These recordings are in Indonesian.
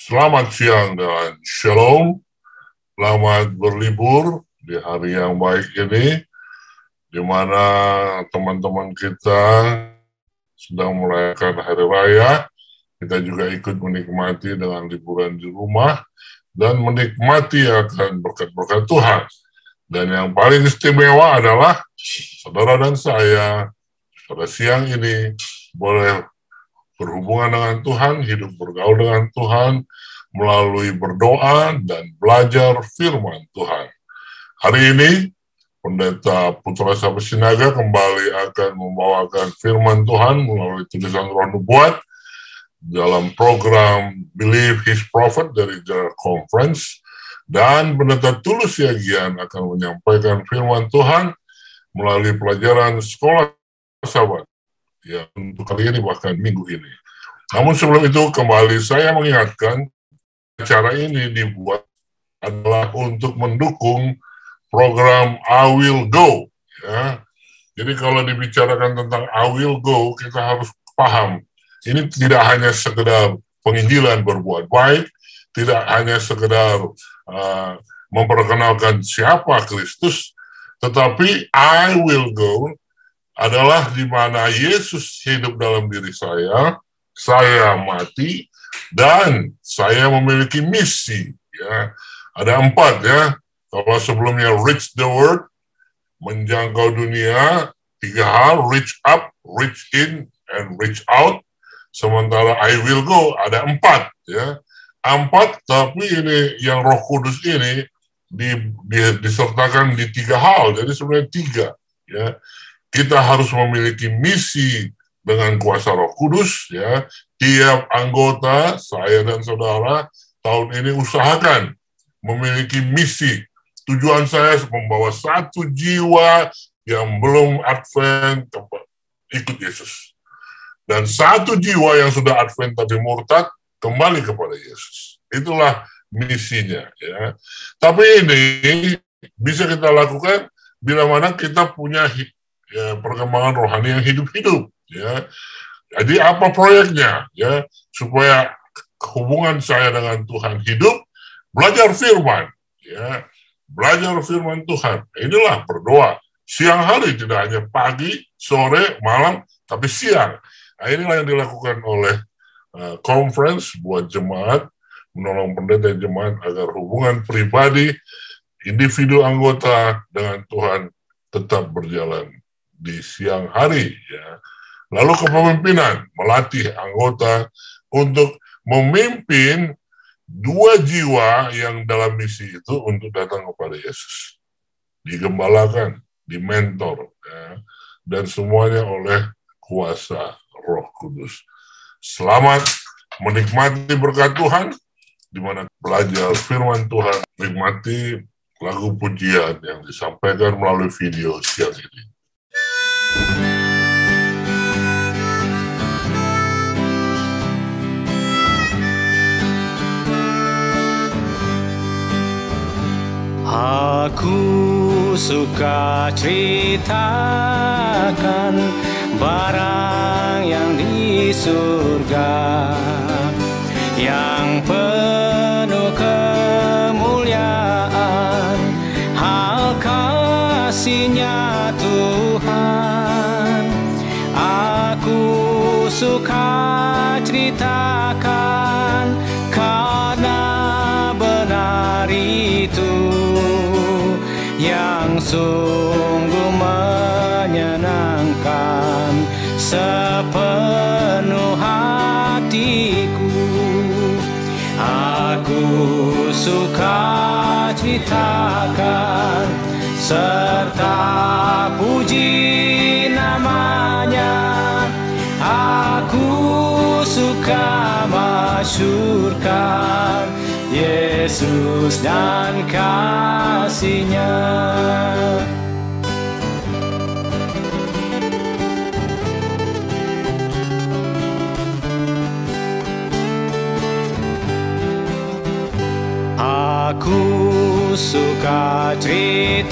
Selamat siang dan shalom. Selamat berlibur di hari yang baik ini, di mana teman-teman kita sedang merayakan hari raya. Kita juga ikut menikmati dengan liburan di rumah dan menikmati akan berkat-berkat Tuhan. Dan yang paling istimewa adalah saudara dan saya pada siang ini boleh berhubungan dengan Tuhan, hidup bergaul dengan Tuhan, melalui berdoa dan belajar firman Tuhan. Hari ini, Pendeta Putra Sabda Sinaga kembali akan membawakan firman Tuhan melalui tulisan Roh Nubuat dalam program Believe His Prophet dari General Conference, dan Pendeta Tulus Yagian akan menyampaikan firman Tuhan melalui pelajaran Sekolah Sahabat. Ya, untuk kali ini bahkan minggu ini. Namun sebelum itu kembali saya mengingatkan acara ini dibuat adalah untuk mendukung program I Will Go. Ya. Jadi kalau dibicarakan tentang I Will Go, kita harus paham ini tidak hanya sekedar penginjilan berbuat baik, tidak hanya sekedar memperkenalkan siapa Kristus, tetapi I Will Go adalah di mana Yesus hidup dalam diri saya mati, dan saya memiliki misi. Ya. Ada 4 ya. Kalau sebelumnya reach the world, menjangkau dunia, 3 hal, reach up, reach in, and reach out. Sementara I will go ada 4 ya. 4, tapi ini yang Roh Kudus ini disertakan di 3 hal. Jadi sebenarnya 3 ya. Kita harus memiliki misi dengan kuasa Roh Kudus, ya. Tiap anggota, saya dan saudara, tahun ini usahakan memiliki misi. Tujuan saya membawa 1 jiwa yang belum Advent ikut Yesus. Dan 1 jiwa yang sudah Advent tapi murtad, kembali kepada Yesus. Itulah misinya, ya. Tapi ini bisa kita lakukan bila mana kita punya perkembangan rohani yang hidup-hidup, ya. Jadi apa proyeknya, ya, supaya hubungan saya dengan Tuhan hidup, belajar firman, ya, belajar firman Tuhan. Inilah berdoa siang hari, tidak hanya pagi, sore, malam, tapi siang. Nah, inilah yang dilakukan oleh conference buat jemaat, menolong pendeta jemaat agar hubungan pribadi individu anggota dengan Tuhan tetap berjalan di siang hari, ya. Lalu kepemimpinan, melatih anggota untuk memimpin 2 jiwa yang dalam misi itu untuk datang kepada Yesus, digembalakan, dimentor, ya, dan semuanya oleh kuasa Roh Kudus. Selamat menikmati berkat Tuhan, di mana belajar firman Tuhan, nikmati lagu pujian yang disampaikan melalui video siang ini. Aku suka ceritakan barang yang di surga, yang penuh kemuliaan, hal kasih-Nya Tuhan. Aku suka ceritakan karena benar itu yang sungguh menyenangkan sepenuh hatiku. Aku suka ceritakan serta puji nama-Nya. Aku suka masyhurkan Yesus dan kasih-Nya. Aku suka ceritakan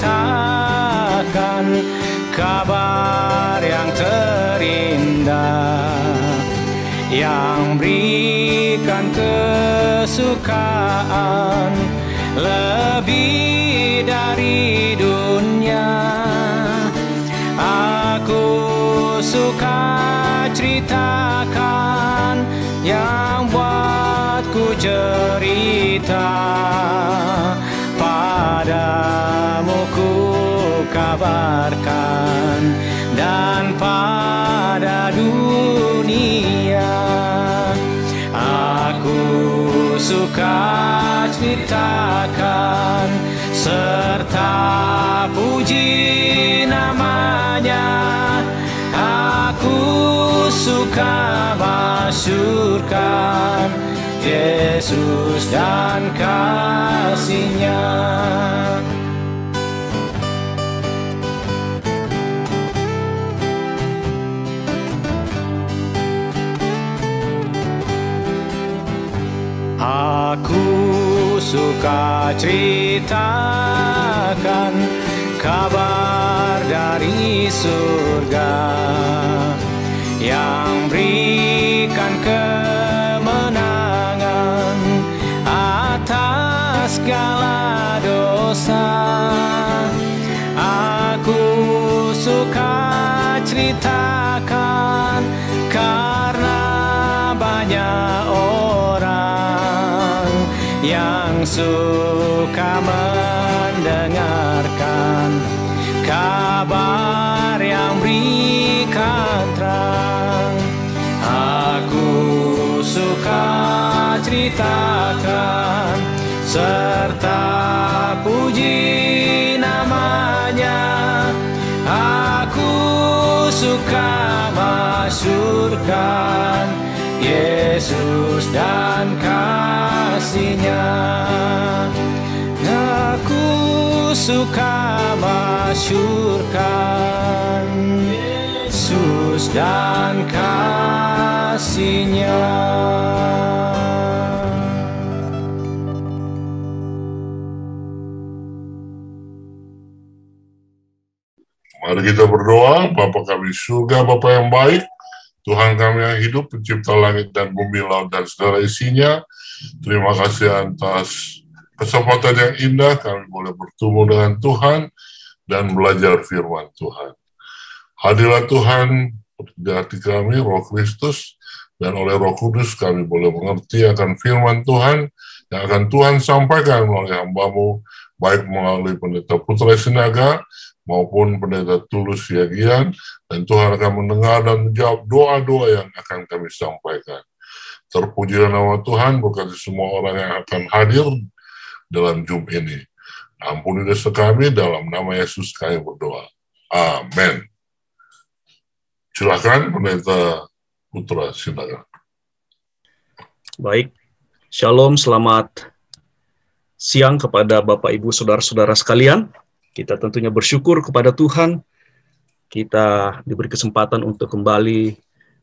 kabar yang terindah, yang berikan kesukaan lebih dari dunia. Aku suka ceritakan yang buatku cerita, padamu ku kabarkan dan pada dunia. Aku suka ceritakan serta puji namanya. Aku suka masyurkan Yesus dan kasih-Nya. Aku suka ceritakan kabar dari surga yang berikan kemenangan atas segala dosa. Aku suka ceritakan karena banyak orang yang suka mendengarkan kabar yang berikan terang. Aku suka ceritakan serta puji namanya. Aku suka masyurkan Yesus dan kasih-Nya. Aku suka masyurkan Yesus dan kasih-Nya. Mari kita berdoa. Bapa kami surga, Bapa yang baik, Tuhan kami yang hidup, pencipta langit dan bumi, laut dan segala isinya. Terima kasih atas kesempatan yang indah kami boleh bertemu dengan Tuhan dan belajar firman Tuhan. Hadirlah Tuhan di hati kami, Roh Kristus, dan oleh Roh Kudus kami boleh mengerti akan firman Tuhan yang akan Tuhan sampaikan melalui hamba-Mu, baik melalui Pendeta Putra Sinaga maupun Pendeta Tulus Siagian, dan Tuhan akan mendengar dan menjawab doa-doa yang akan kami sampaikan. Terpujilah nama Tuhan, berkati semua orang yang akan hadir dalam Zoom ini. Ampuni dosa kami, dalam nama Yesus kami berdoa. Amin. Silakan Pendeta Putra Sinaga. Baik, Shalom, selamat siang kepada Bapak, Ibu, Saudara-saudara sekalian. Kita tentunya bersyukur kepada Tuhan. Kita diberi kesempatan untuk kembali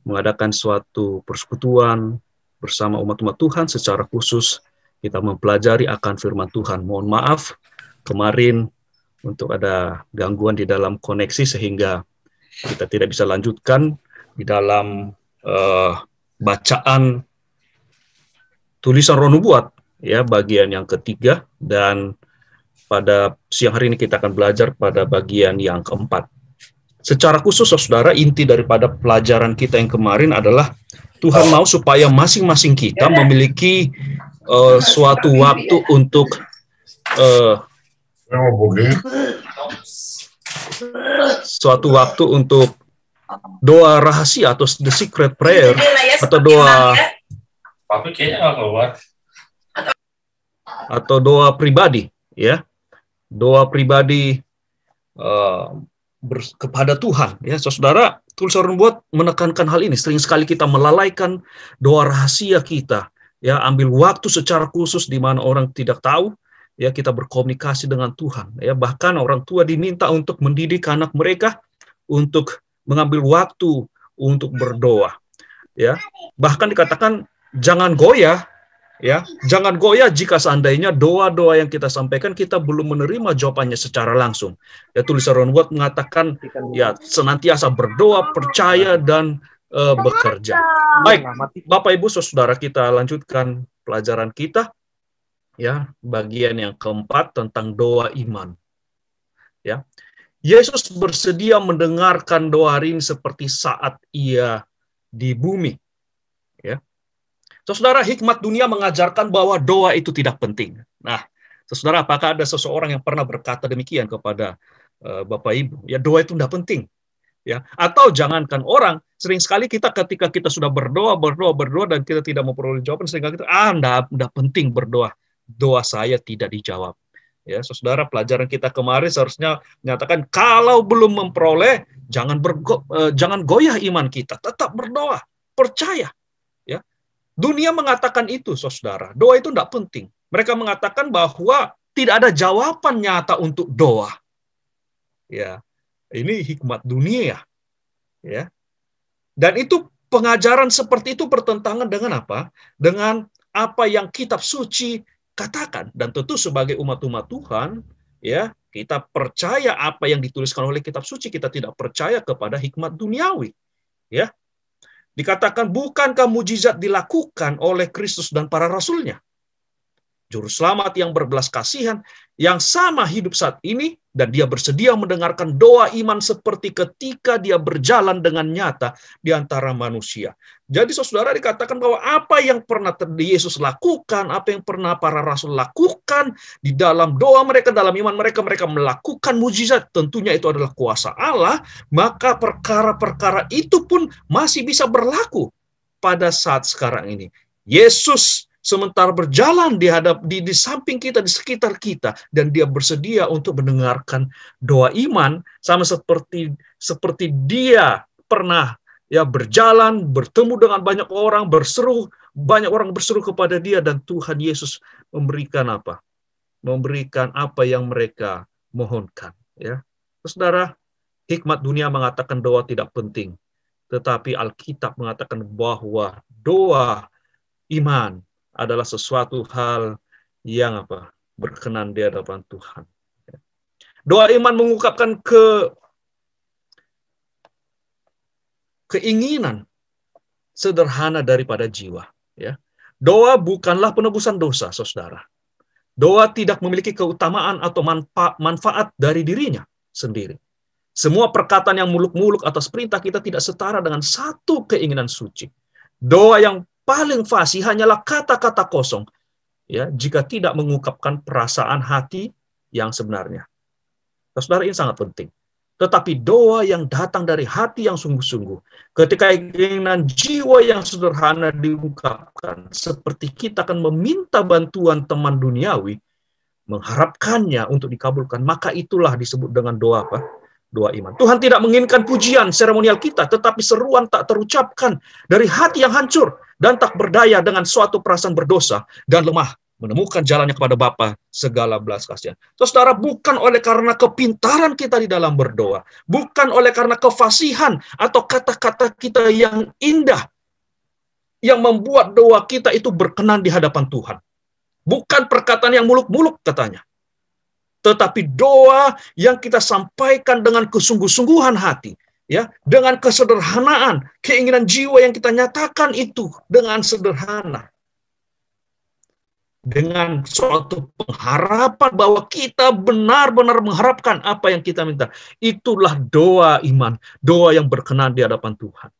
mengadakan suatu persekutuan bersama umat-umat Tuhan. Secara khusus kita mempelajari akan firman Tuhan. Mohon maaf kemarin untuk ada gangguan di dalam koneksi sehingga kita tidak bisa lanjutkan di dalam bacaan tulisan Roh Nubuat, ya, bagian yang ketiga, dan pada siang hari ini kita akan belajar pada bagian yang keempat. Secara khusus, saudara, inti daripada pelajaran kita yang kemarin adalah Tuhan mau supaya masing-masing kita memiliki suatu waktu untuk doa rahasia atau the secret prayer atau doa pribadi, ya. Doa pribadi kepada Tuhan, ya. Saudara, tulisan Nubuat menekankan hal ini. Sering sekali kita melalaikan doa rahasia kita, ya. Ambil waktu secara khusus di mana orang tidak tahu, ya, kita berkomunikasi dengan Tuhan, ya. Bahkan orang tua diminta untuk mendidik anak mereka untuk mengambil waktu untuk berdoa, ya. Bahkan dikatakan jangan goyah, ya, jangan goyah jika seandainya doa-doa yang kita sampaikan kita belum menerima jawabannya secara langsung. Ya, tulisan Roh Nubuat mengatakan, ya, senantiasa berdoa, percaya, dan bekerja. Baik, Bapak Ibu Saudara, kita lanjutkan pelajaran kita, ya, bagian yang keempat tentang doa iman. Ya, Yesus bersedia mendengarkan doa hari ini seperti saat ia di bumi. Ya, saudara, hikmat dunia mengajarkan bahwa doa itu tidak penting. Nah, saudara, apakah ada seseorang yang pernah berkata demikian kepada Bapak Ibu? Ya, doa itu tidak penting. Ya, atau jangankan orang, sering sekali kita ketika kita sudah berdoa dan kita tidak memperoleh jawaban, sehingga kita enggak penting berdoa, doa saya tidak dijawab. Ya, saudara, pelajaran kita kemarin seharusnya menyatakan kalau belum memperoleh, jangan goyah iman kita, tetap berdoa, percaya. Ya, dunia mengatakan itu, saudara, doa itu tidak penting. Mereka mengatakan bahwa tidak ada jawaban nyata untuk doa. Ya. Ini hikmat dunia, ya. Dan itu pengajaran seperti itu bertentangan dengan apa? Dengan apa yang kitab suci katakan. Dan tentu sebagai umat-umat Tuhan, ya, kita percaya apa yang dituliskan oleh kitab suci, kita tidak percaya kepada hikmat duniawi, ya. Dikatakan, bukankah mujizat dilakukan oleh Kristus dan para rasulnya? Juru selamat yang berbelas kasihan, yang sama hidup saat ini, dan dia bersedia mendengarkan doa iman seperti ketika dia berjalan dengan nyata di antara manusia. Jadi saudara, dikatakan bahwa apa yang pernah Yesus lakukan, apa yang pernah para rasul lakukan, di dalam doa mereka, dalam iman mereka, mereka melakukan mujizat, tentunya itu adalah kuasa Allah, maka perkara-perkara itu pun masih bisa berlaku pada saat sekarang ini. Yesus sementara berjalan di samping kita, di sekitar kita, dan dia bersedia untuk mendengarkan doa iman, sama seperti dia pernah, ya, berjalan, bertemu dengan banyak orang berseru kepada dia, dan Tuhan Yesus memberikan apa? Memberikan apa yang mereka mohonkan. Ya, saudara, hikmat dunia mengatakan doa tidak penting, tetapi Alkitab mengatakan bahwa doa iman adalah sesuatu hal yang berkenan di hadapan Tuhan. Doa iman mengungkapkan keinginan sederhana daripada jiwa. Ya, doa bukanlah penebusan dosa, saudara. Doa tidak memiliki keutamaan atau manfaat dari dirinya sendiri. Semua perkataan yang muluk-muluk atas perintah kita tidak setara dengan satu keinginan suci. Doa yang paling fasih hanyalah kata-kata kosong, ya, jika tidak mengungkapkan perasaan hati yang sebenarnya. Saudara, ini sangat penting. Tetapi doa yang datang dari hati yang sungguh-sungguh, ketika keinginan jiwa yang sederhana diungkapkan, seperti kita akan meminta bantuan teman duniawi, mengharapkannya untuk dikabulkan, maka itulah disebut dengan doa apa? Doa iman. Tuhan tidak menginginkan pujian seremonial kita, tetapi seruan tak terucapkan dari hati yang hancur dan tak berdaya dengan suatu perasaan berdosa dan lemah, menemukan jalannya kepada Bapa segala belas kasihan. Saudara, bukan oleh karena kepintaran kita di dalam berdoa, bukan oleh karena kefasihan atau kata-kata kita yang indah yang membuat doa kita itu berkenan di hadapan Tuhan. Bukan perkataan yang muluk-muluk katanya, tetapi doa yang kita sampaikan dengan kesungguh-sungguhan hati, ya, dengan kesederhanaan, keinginan jiwa yang kita nyatakan itu dengan sederhana, dengan suatu pengharapan bahwa kita benar-benar mengharapkan apa yang kita minta. Itulah doa iman, doa yang berkenan di hadapan Tuhan.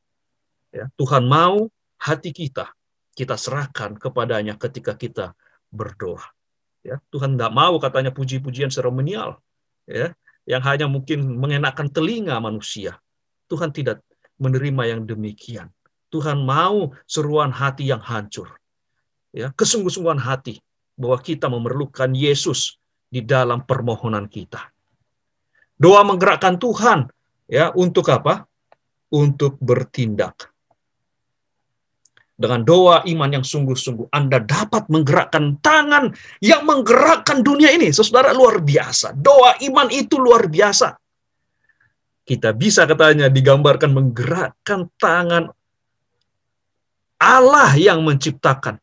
Ya, Tuhan mau hati kita serahkan kepadanya ketika kita berdoa. Ya, Tuhan tidak mau katanya puji-pujian seremonial, ya, yang hanya mungkin mengenakan telinga manusia. Tuhan tidak menerima yang demikian. Tuhan mau seruan hati yang hancur, ya, kesungguh-sungguhan hati bahwa kita memerlukan Yesus di dalam permohonan kita. Doa menggerakkan Tuhan, ya, untuk apa? Untuk bertindak. Dengan doa iman yang sungguh-sungguh, Anda dapat menggerakkan tangan yang menggerakkan dunia ini. Saudara, luar biasa. Doa iman itu luar biasa. Kita bisa katanya digambarkan menggerakkan tangan Allah yang menciptakan.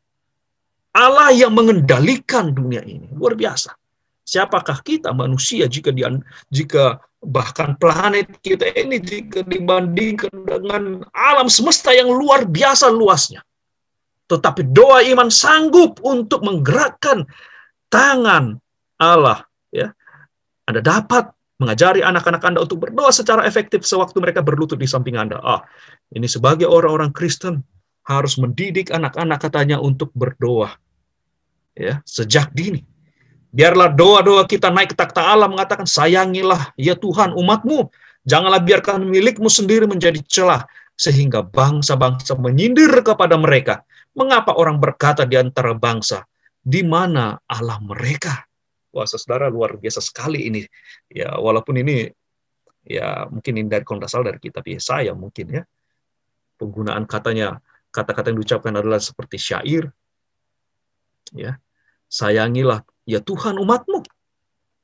Allah yang mengendalikan dunia ini. Luar biasa. Siapakah kita manusia jika bahkan planet kita ini jika dibandingkan dengan alam semesta yang luar biasa luasnya. tetapi doa iman sanggup untuk menggerakkan tangan Allah. Ya, Anda dapat mengajari anak-anak Anda untuk berdoa secara efektif sewaktu mereka berlutut di samping Anda. Ini sebagai orang-orang Kristen harus mendidik anak-anak katanya untuk berdoa. Ya, sejak dini. Biarlah doa-doa kita naik ke takhta Allah mengatakan, sayangilah ya Tuhan umat-Mu. Janganlah biarkan milikmu sendiri menjadi celah, sehingga bangsa-bangsa menyindir kepada mereka. Mengapa orang berkata di antara bangsa, di mana Allah mereka? Wah, saudara, luar biasa sekali ini. Ya, walaupun ini ya mungkin ini dari kondasal dari kitab Yesaya mungkin ya. Penggunaan katanya, kata-kata yang diucapkan adalah seperti syair. Ya. Sayangilah ya Tuhan umat-Mu.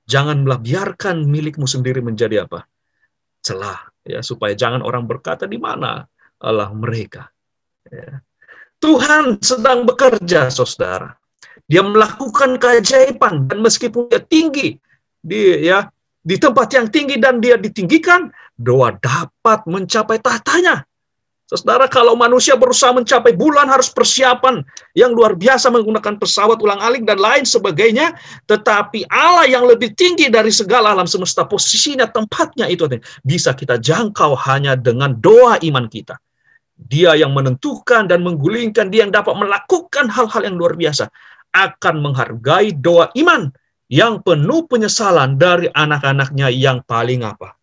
Janganlah biarkan milikmu sendiri menjadi apa? Celah, ya, supaya jangan orang berkata di mana Allah mereka. Ya. Tuhan sedang bekerja, saudara. Dia melakukan keajaiban, dan meskipun dia tinggi di tempat yang tinggi dan dia ditinggikan, doa dapat mencapai tahtanya. Saudara, kalau manusia berusaha mencapai bulan harus persiapan yang luar biasa menggunakan pesawat ulang-alik dan lain sebagainya, tetapi Allah yang lebih tinggi dari segala alam semesta, posisinya, tempatnya itu bisa kita jangkau hanya dengan doa iman kita. Dia yang menentukan dan menggulingkan, dia yang dapat melakukan hal-hal yang luar biasa, akan menghargai doa iman yang penuh penyesalan dari anak-anaknya yang paling apa?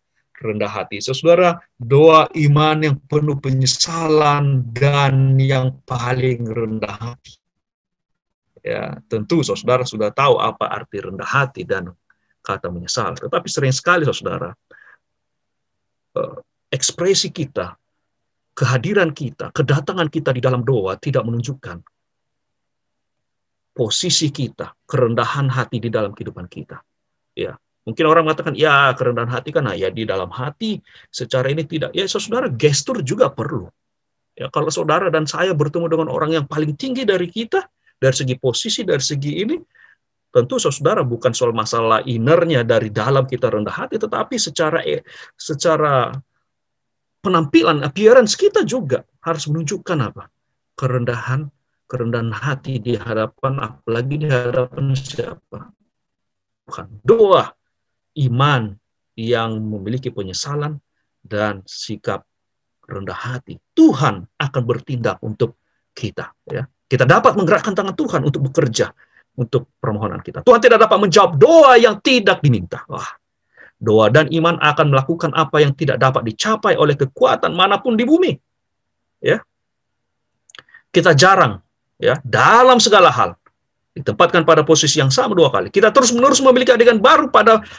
Rendah hati. Saudara, doa iman yang penuh penyesalan dan yang paling rendah hati. Ya, tentu saudara sudah tahu apa arti rendah hati dan kata menyesal. Tetapi sering sekali saudara, ekspresi kita, kehadiran kita, kedatangan kita di dalam doa tidak menunjukkan posisi kita, kerendahan hati di dalam kehidupan kita. Ya, mungkin orang mengatakan, ya kerendahan hati kan ya di dalam hati, secara ini tidak. Ya saudara, gestur juga perlu. Ya, kalau saudara dan saya bertemu dengan orang yang paling tinggi dari kita, dari segi posisi, dari segi ini, tentu saudara bukan soal masalah innernya dari dalam kita rendah hati, tetapi secara penampilan, appearance kita juga harus menunjukkan apa? Kerendahan hati di hadapan, apalagi di hadapan siapa? Bukan. Doa iman yang memiliki penyesalan dan sikap rendah hati. Tuhan akan bertindak untuk kita. Ya. Kita dapat menggerakkan tangan Tuhan untuk bekerja untuk permohonan kita. Tuhan tidak dapat menjawab doa yang tidak diminta. Doa dan iman akan melakukan apa yang tidak dapat dicapai oleh kekuatan manapun di bumi. Ya. Kita jarang ya dalam segala hal ditempatkan pada posisi yang sama dua kali. Kita terus-menerus memiliki adegan baru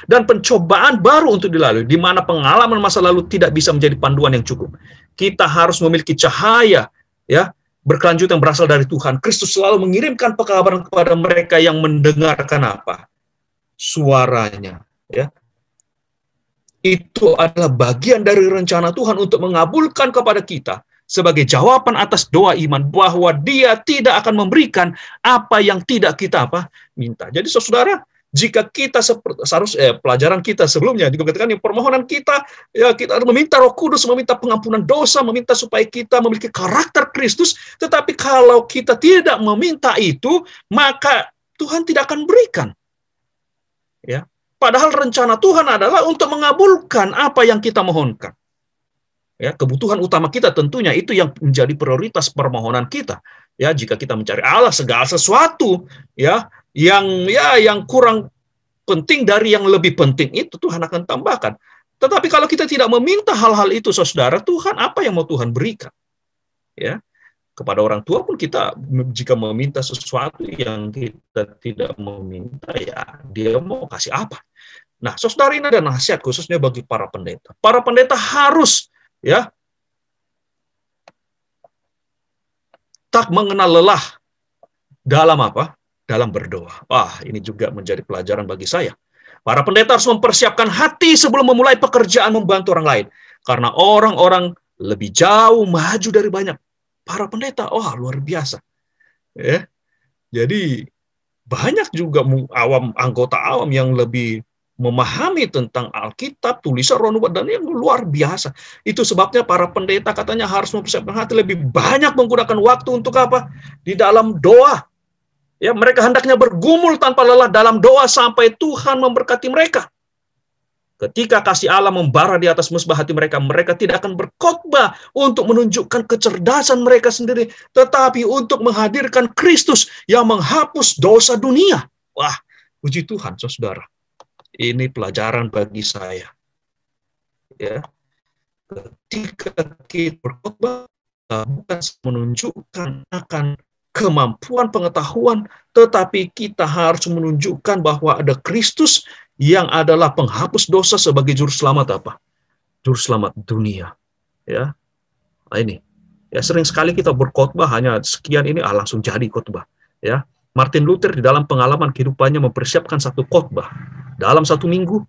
dan pencobaan baru untuk dilalui, di mana pengalaman masa lalu tidak bisa menjadi panduan yang cukup. Kita harus memiliki cahaya ya berkelanjutan yang berasal dari Tuhan. Kristus selalu mengirimkan pekabaran kepada mereka yang mendengarkan apa? Suaranya, ya. Itu adalah bagian dari rencana Tuhan untuk mengabulkan kepada kita sebagai jawaban atas doa iman bahwa Dia tidak akan memberikan apa yang tidak kita minta. Jadi saudara, jika kita pelajaran kita sebelumnya juga katakan permohonan kita ya kita meminta Roh Kudus, meminta pengampunan dosa, meminta supaya kita memiliki karakter Kristus, tetapi kalau kita tidak meminta itu, maka Tuhan tidak akan berikan. Ya. Padahal rencana Tuhan adalah untuk mengabulkan apa yang kita mohonkan. Ya, kebutuhan utama kita tentunya itu yang menjadi prioritas permohonan kita. Ya, jika kita mencari Allah segala sesuatu ya yang kurang penting dari yang lebih penting itu Tuhan akan tambahkan. Tetapi kalau kita tidak meminta hal-hal itu, saudara, Tuhan apa yang mau Tuhan berikan? Ya, kepada orang tua pun kita jika meminta sesuatu yang kita tidak meminta, ya Dia mau kasih apa? Nah, saudara, ini ada nasihat khususnya bagi para pendeta. Para pendeta harus ya tak mengenal lelah dalam apa? Dalam berdoa. Ini juga menjadi pelajaran bagi saya. Para pendeta harus mempersiapkan hati sebelum memulai pekerjaan membantu orang lain. Karena orang-orang lebih jauh maju dari banyak para pendeta. Luar biasa. Ya. Jadi banyak juga anggota awam yang lebih memahami tentang Alkitab, tulisan Roh Nubuat, dan yang luar biasa. Itu sebabnya para pendeta katanya harus mempersiapkan hati lebih banyak, menggunakan waktu untuk apa? Di dalam doa. Ya, mereka hendaknya bergumul tanpa lelah dalam doa sampai Tuhan memberkati mereka. Ketika kasih Allah membara di atas mesbah hati mereka, mereka tidak akan berkhotbah untuk menunjukkan kecerdasan mereka sendiri, tetapi untuk menghadirkan Kristus yang menghapus dosa dunia. Wah, puji Tuhan, saudara. Ini pelajaran bagi saya. Ya, ketika kita berkhotbah, bukan menunjukkan akan kemampuan pengetahuan, tetapi kita harus menunjukkan bahwa ada Kristus yang adalah penghapus dosa sebagai juru selamat apa? Juru selamat dunia. Ya, nah ini. Ya, sering sekali kita berkhotbah hanya sekian ini, langsung jadi khotbah. Ya, Martin Luther di dalam pengalaman kehidupannya mempersiapkan satu khotbah dalam satu minggu.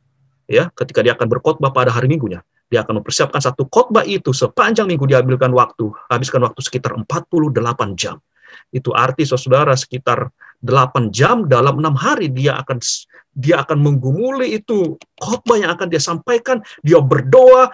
Ya, ketika dia akan berkhotbah pada hari Minggunya, dia akan mempersiapkan satu khotbah itu sepanjang minggu, dia habiskan waktu sekitar 48 jam. Itu arti, saudara, sekitar 8 jam dalam 6 hari dia akan menggumuli itu khotbah yang akan dia sampaikan. Dia berdoa,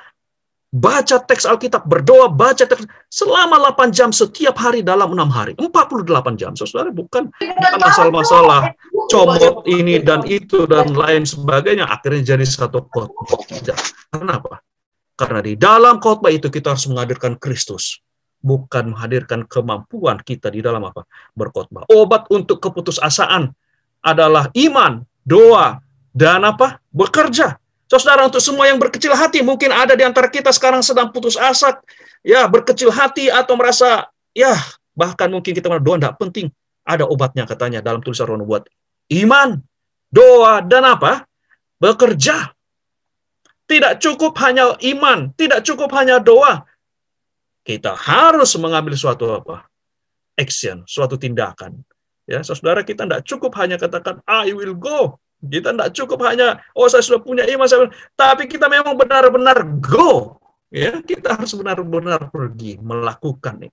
baca teks Alkitab, berdoa, baca teks selama 8 jam setiap hari dalam 6 hari. 48 jam. Saudara, bukan masalah-masalah comot ini dan itu dan lain sebagainya akhirnya jadi satu khotbah. Tidak. Kenapa? Karena di dalam khotbah itu kita harus menghadirkan Kristus, bukan menghadirkan kemampuan kita di dalam apa? Berkhotbah. Obat untuk keputusasaan adalah iman, doa, dan apa? Bekerja. Saudara, untuk semua yang berkecil hati, mungkin ada di antara kita sekarang sedang putus asa, ya, berkecil hati atau merasa, ya, bahkan mungkin kita merasa doa tidak penting. Ada obatnya katanya dalam tulisan Roh Nubuat. Iman, doa, dan apa? Bekerja. Tidak cukup hanya iman, tidak cukup hanya doa. Kita harus mengambil suatu apa? Action, suatu tindakan. Ya, saudara, kita tidak cukup hanya katakan, I will go. Kita tidak cukup hanya, saya sudah punya iman, tapi kita memang benar-benar go. Ya, kita harus benar-benar pergi melakukan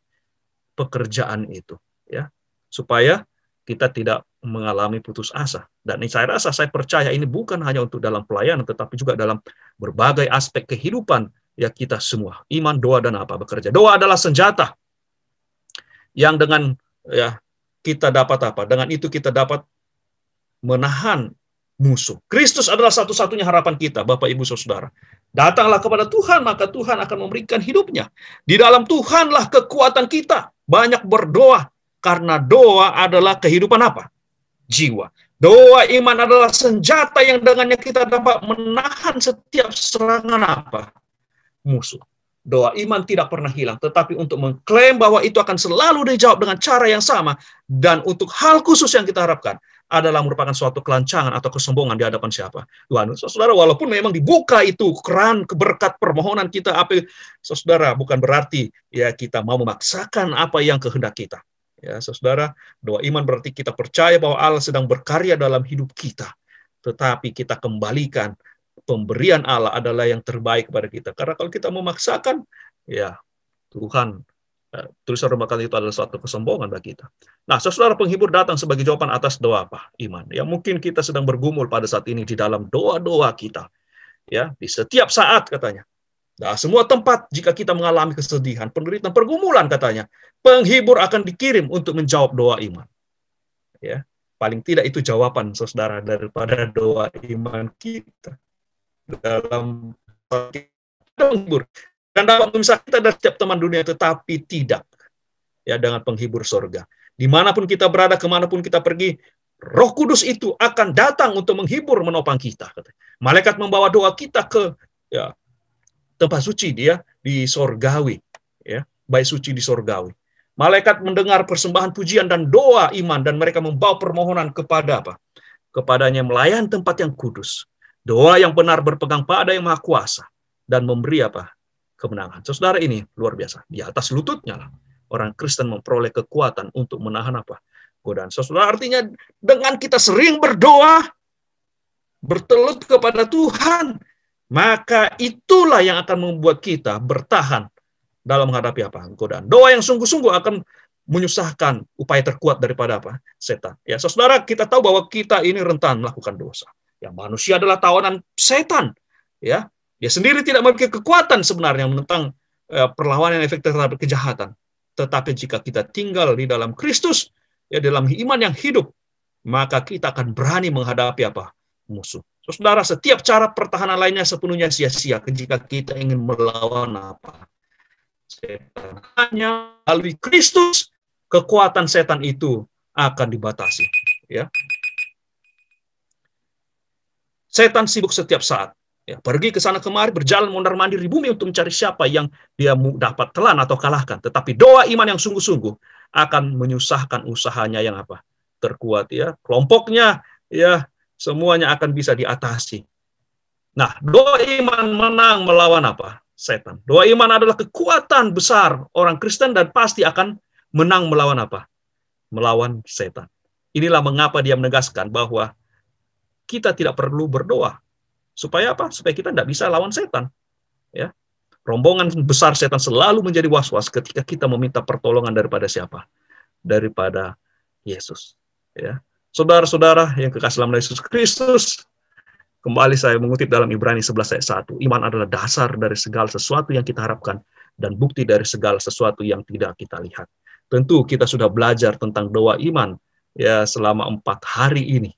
pekerjaan itu, ya, supaya kita tidak mengalami putus asa. Dan saya percaya ini bukan hanya untuk dalam pelayanan, tetapi juga dalam berbagai aspek kehidupan ya kita semua. Iman, doa, dan apa? Bekerja. Doa adalah senjata yang dengan ya kita dapat apa? Dengan itu kita dapat menahan musuh. Kristus adalah satu-satunya harapan kita, Bapak, Ibu, Saudara. Datanglah kepada Tuhan, maka Tuhan akan memberikan hidupnya. Di dalam Tuhanlah kekuatan kita. Banyak berdoa, karena doa adalah kehidupan apa? Jiwa. Doa iman adalah senjata yang dengannya kita dapat menahan setiap serangan apa? Musuh. Doa iman tidak pernah hilang, tetapi untuk mengklaim bahwa itu akan selalu dijawab dengan cara yang sama, dan untuk hal khusus yang kita harapkan, adalah merupakan suatu kelancangan atau kesombongan di hadapan siapa? Tuhan. Saudara, walaupun memang dibuka itu keran berkat permohonan kita, saudara, bukan berarti ya kita mau memaksakan apa yang kehendak kita. Ya, saudara, doa iman berarti kita percaya bahwa Allah sedang berkarya dalam hidup kita, tetapi kita kembalikan pemberian Allah adalah yang terbaik kepada kita. Karena kalau kita memaksakan, ya Tuhan, tulisan Roma itu adalah suatu kesombongan bagi kita. Nah, saudara, penghibur datang sebagai jawaban atas doa apa? Iman. Ya, mungkin kita sedang bergumul pada saat ini di dalam doa-doa kita. Ya, di setiap saat katanya. Nah, semua tempat jika kita mengalami kesedihan, penderitaan, pergumulan katanya, penghibur akan dikirim untuk menjawab doa iman. Ya, paling tidak itu jawaban, saudara, daripada doa iman kita dalam penghibur. Dan dapat memisahkan kita dari setiap teman dunia, tetapi tidak ya dengan penghibur sorga. Dimanapun kita berada, kemanapun kita pergi, Roh Kudus itu akan datang untuk menghibur, menopang kita. Malaikat membawa doa kita ke ya, tempat suci dia di sorgawi, ya, bait suci di sorgawi. Malaikat mendengar persembahan pujian dan doa iman, dan mereka membawa permohonan kepada apa? Kepadanya melayan tempat yang kudus. Doa yang benar berpegang pada yang maha kuasa dan memberi apa? Kemenangan. Saudara, ini luar biasa. Di atas lututnya lah orang Kristen memperoleh kekuatan untuk menahan apa? Godaan. Saudara, artinya dengan kita sering berdoa, bertelut kepada Tuhan, maka itulah yang akan membuat kita bertahan dalam menghadapi apa? Godaan. Doa yang sungguh-sungguh akan menyusahkan upaya terkuat daripada apa? Setan. Ya, saudara, kita tahu bahwa kita ini rentan melakukan dosa. Ya, manusia adalah tawanan setan. Ya, dia sendiri tidak memiliki kekuatan sebenarnya menentang perlawanan efektif terhadap kejahatan. Tetapi jika kita tinggal di dalam Kristus, ya dalam iman yang hidup, maka kita akan berani menghadapi apa? Musuh. Saudara, setiap cara pertahanan lainnya sepenuhnya sia-sia jika kita ingin melawan apa? Setan. Hanya melalui Kristus, kekuatan setan itu akan dibatasi. Ya. Setan sibuk setiap saat. Ya, pergi ke sana kemari, berjalan mondar-mandir di bumi untuk mencari siapa yang dia dapat telan atau kalahkan. Tetapi doa iman yang sungguh-sungguh akan menyusahkan usahanya yang apa? Terkuat, ya. Kelompoknya, ya, semuanya akan bisa diatasi. Nah, doa iman menang melawan apa? Setan. Doa iman adalah kekuatan besar orang Kristen dan pasti akan menang melawan apa? Melawan setan. Inilah mengapa dia menegaskan bahwa kita tidak perlu berdoa. Supaya apa? Supaya kita tidak bisa lawan setan. Ya. Rombongan besar setan selalu menjadi was-was ketika kita meminta pertolongan daripada siapa? Daripada Yesus. Ya. Saudara-saudara yang kekasih dalam Yesus Kristus, kembali saya mengutip dalam Ibrani 11 ayat 1. Iman adalah dasar dari segala sesuatu yang kita harapkan dan bukti dari segala sesuatu yang tidak kita lihat. Tentu kita sudah belajar tentang doa iman ya selama 4 hari ini.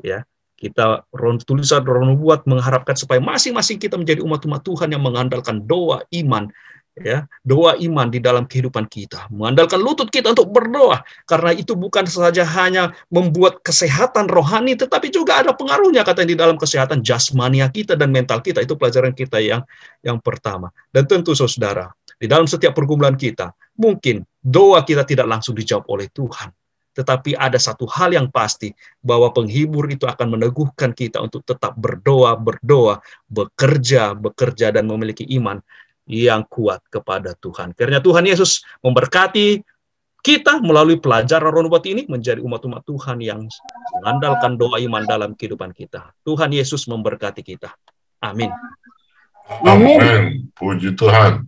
Ya. Kita tulisan roh nubuat mengharapkan supaya masing-masing kita menjadi umat-umat Tuhan yang mengandalkan doa iman, ya, doa iman di dalam kehidupan kita, mengandalkan lutut kita untuk berdoa, karena itu bukan saja hanya membuat kesehatan rohani, tetapi juga ada pengaruhnya katanya di dalam kesehatan jasmania kita dan mental kita. Itu pelajaran kita yang pertama. Dan tentu saudara, di dalam setiap pergumulan kita, mungkin doa kita tidak langsung dijawab oleh Tuhan. Tetapi ada satu hal yang pasti, bahwa penghibur itu akan meneguhkan kita untuk tetap berdoa, bekerja, dan memiliki iman yang kuat kepada Tuhan. Karena Tuhan Yesus memberkati kita melalui pelajaran roh nubuat ini menjadi umat-umat Tuhan yang mengandalkan doa iman dalam kehidupan kita. Tuhan Yesus memberkati kita. Amin. Amin. Puji Tuhan.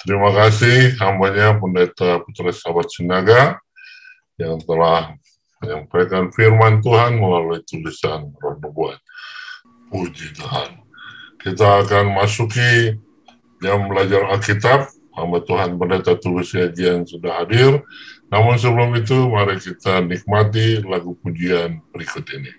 Terima kasih hambanya Pendeta Putra Sahabat Sinaga yang telah menyampaikan firman Tuhan melalui tulisan roh nubuat. Puji Tuhan. Kita akan masuki jam belajar Alkitab. Hamba Tuhan Pendeta Tulus Yagian sudah hadir. Namun sebelum itu, mari kita nikmati lagu pujian berikut ini.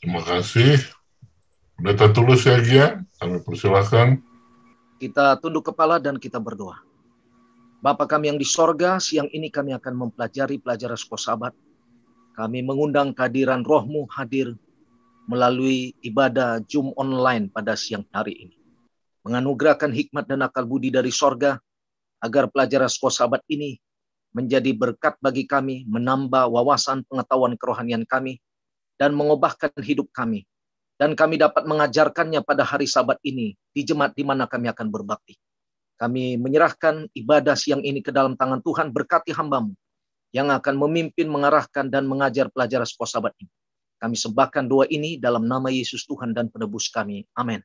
Terima kasih. Pendeta Tulus Yagian, kami persilakan. Kita tunduk kepala dan kita berdoa. Bapa kami yang di sorga, siang ini kami akan mempelajari pelajaran Sekosabat. Kami mengundang kehadiran Roh-Mu hadir melalui ibadah Zoom online pada siang hari ini. Menganugerahkan hikmat dan akal budi dari sorga, agar pelajaran sekolah sahabat ini menjadi berkat bagi kami, menambah wawasan pengetahuan kerohanian kami, dan mengubahkan hidup kami. Dan kami dapat mengajarkannya pada hari Sabat ini, di jemaat di mana kami akan berbakti. Kami menyerahkan ibadah siang ini ke dalam tangan Tuhan, berkati hamba-Mu yang akan memimpin, mengarahkan, dan mengajar pelajaran sekolah Sabat ini. Kami sembahkan doa ini dalam nama Yesus Tuhan dan Penebus kami. Amin.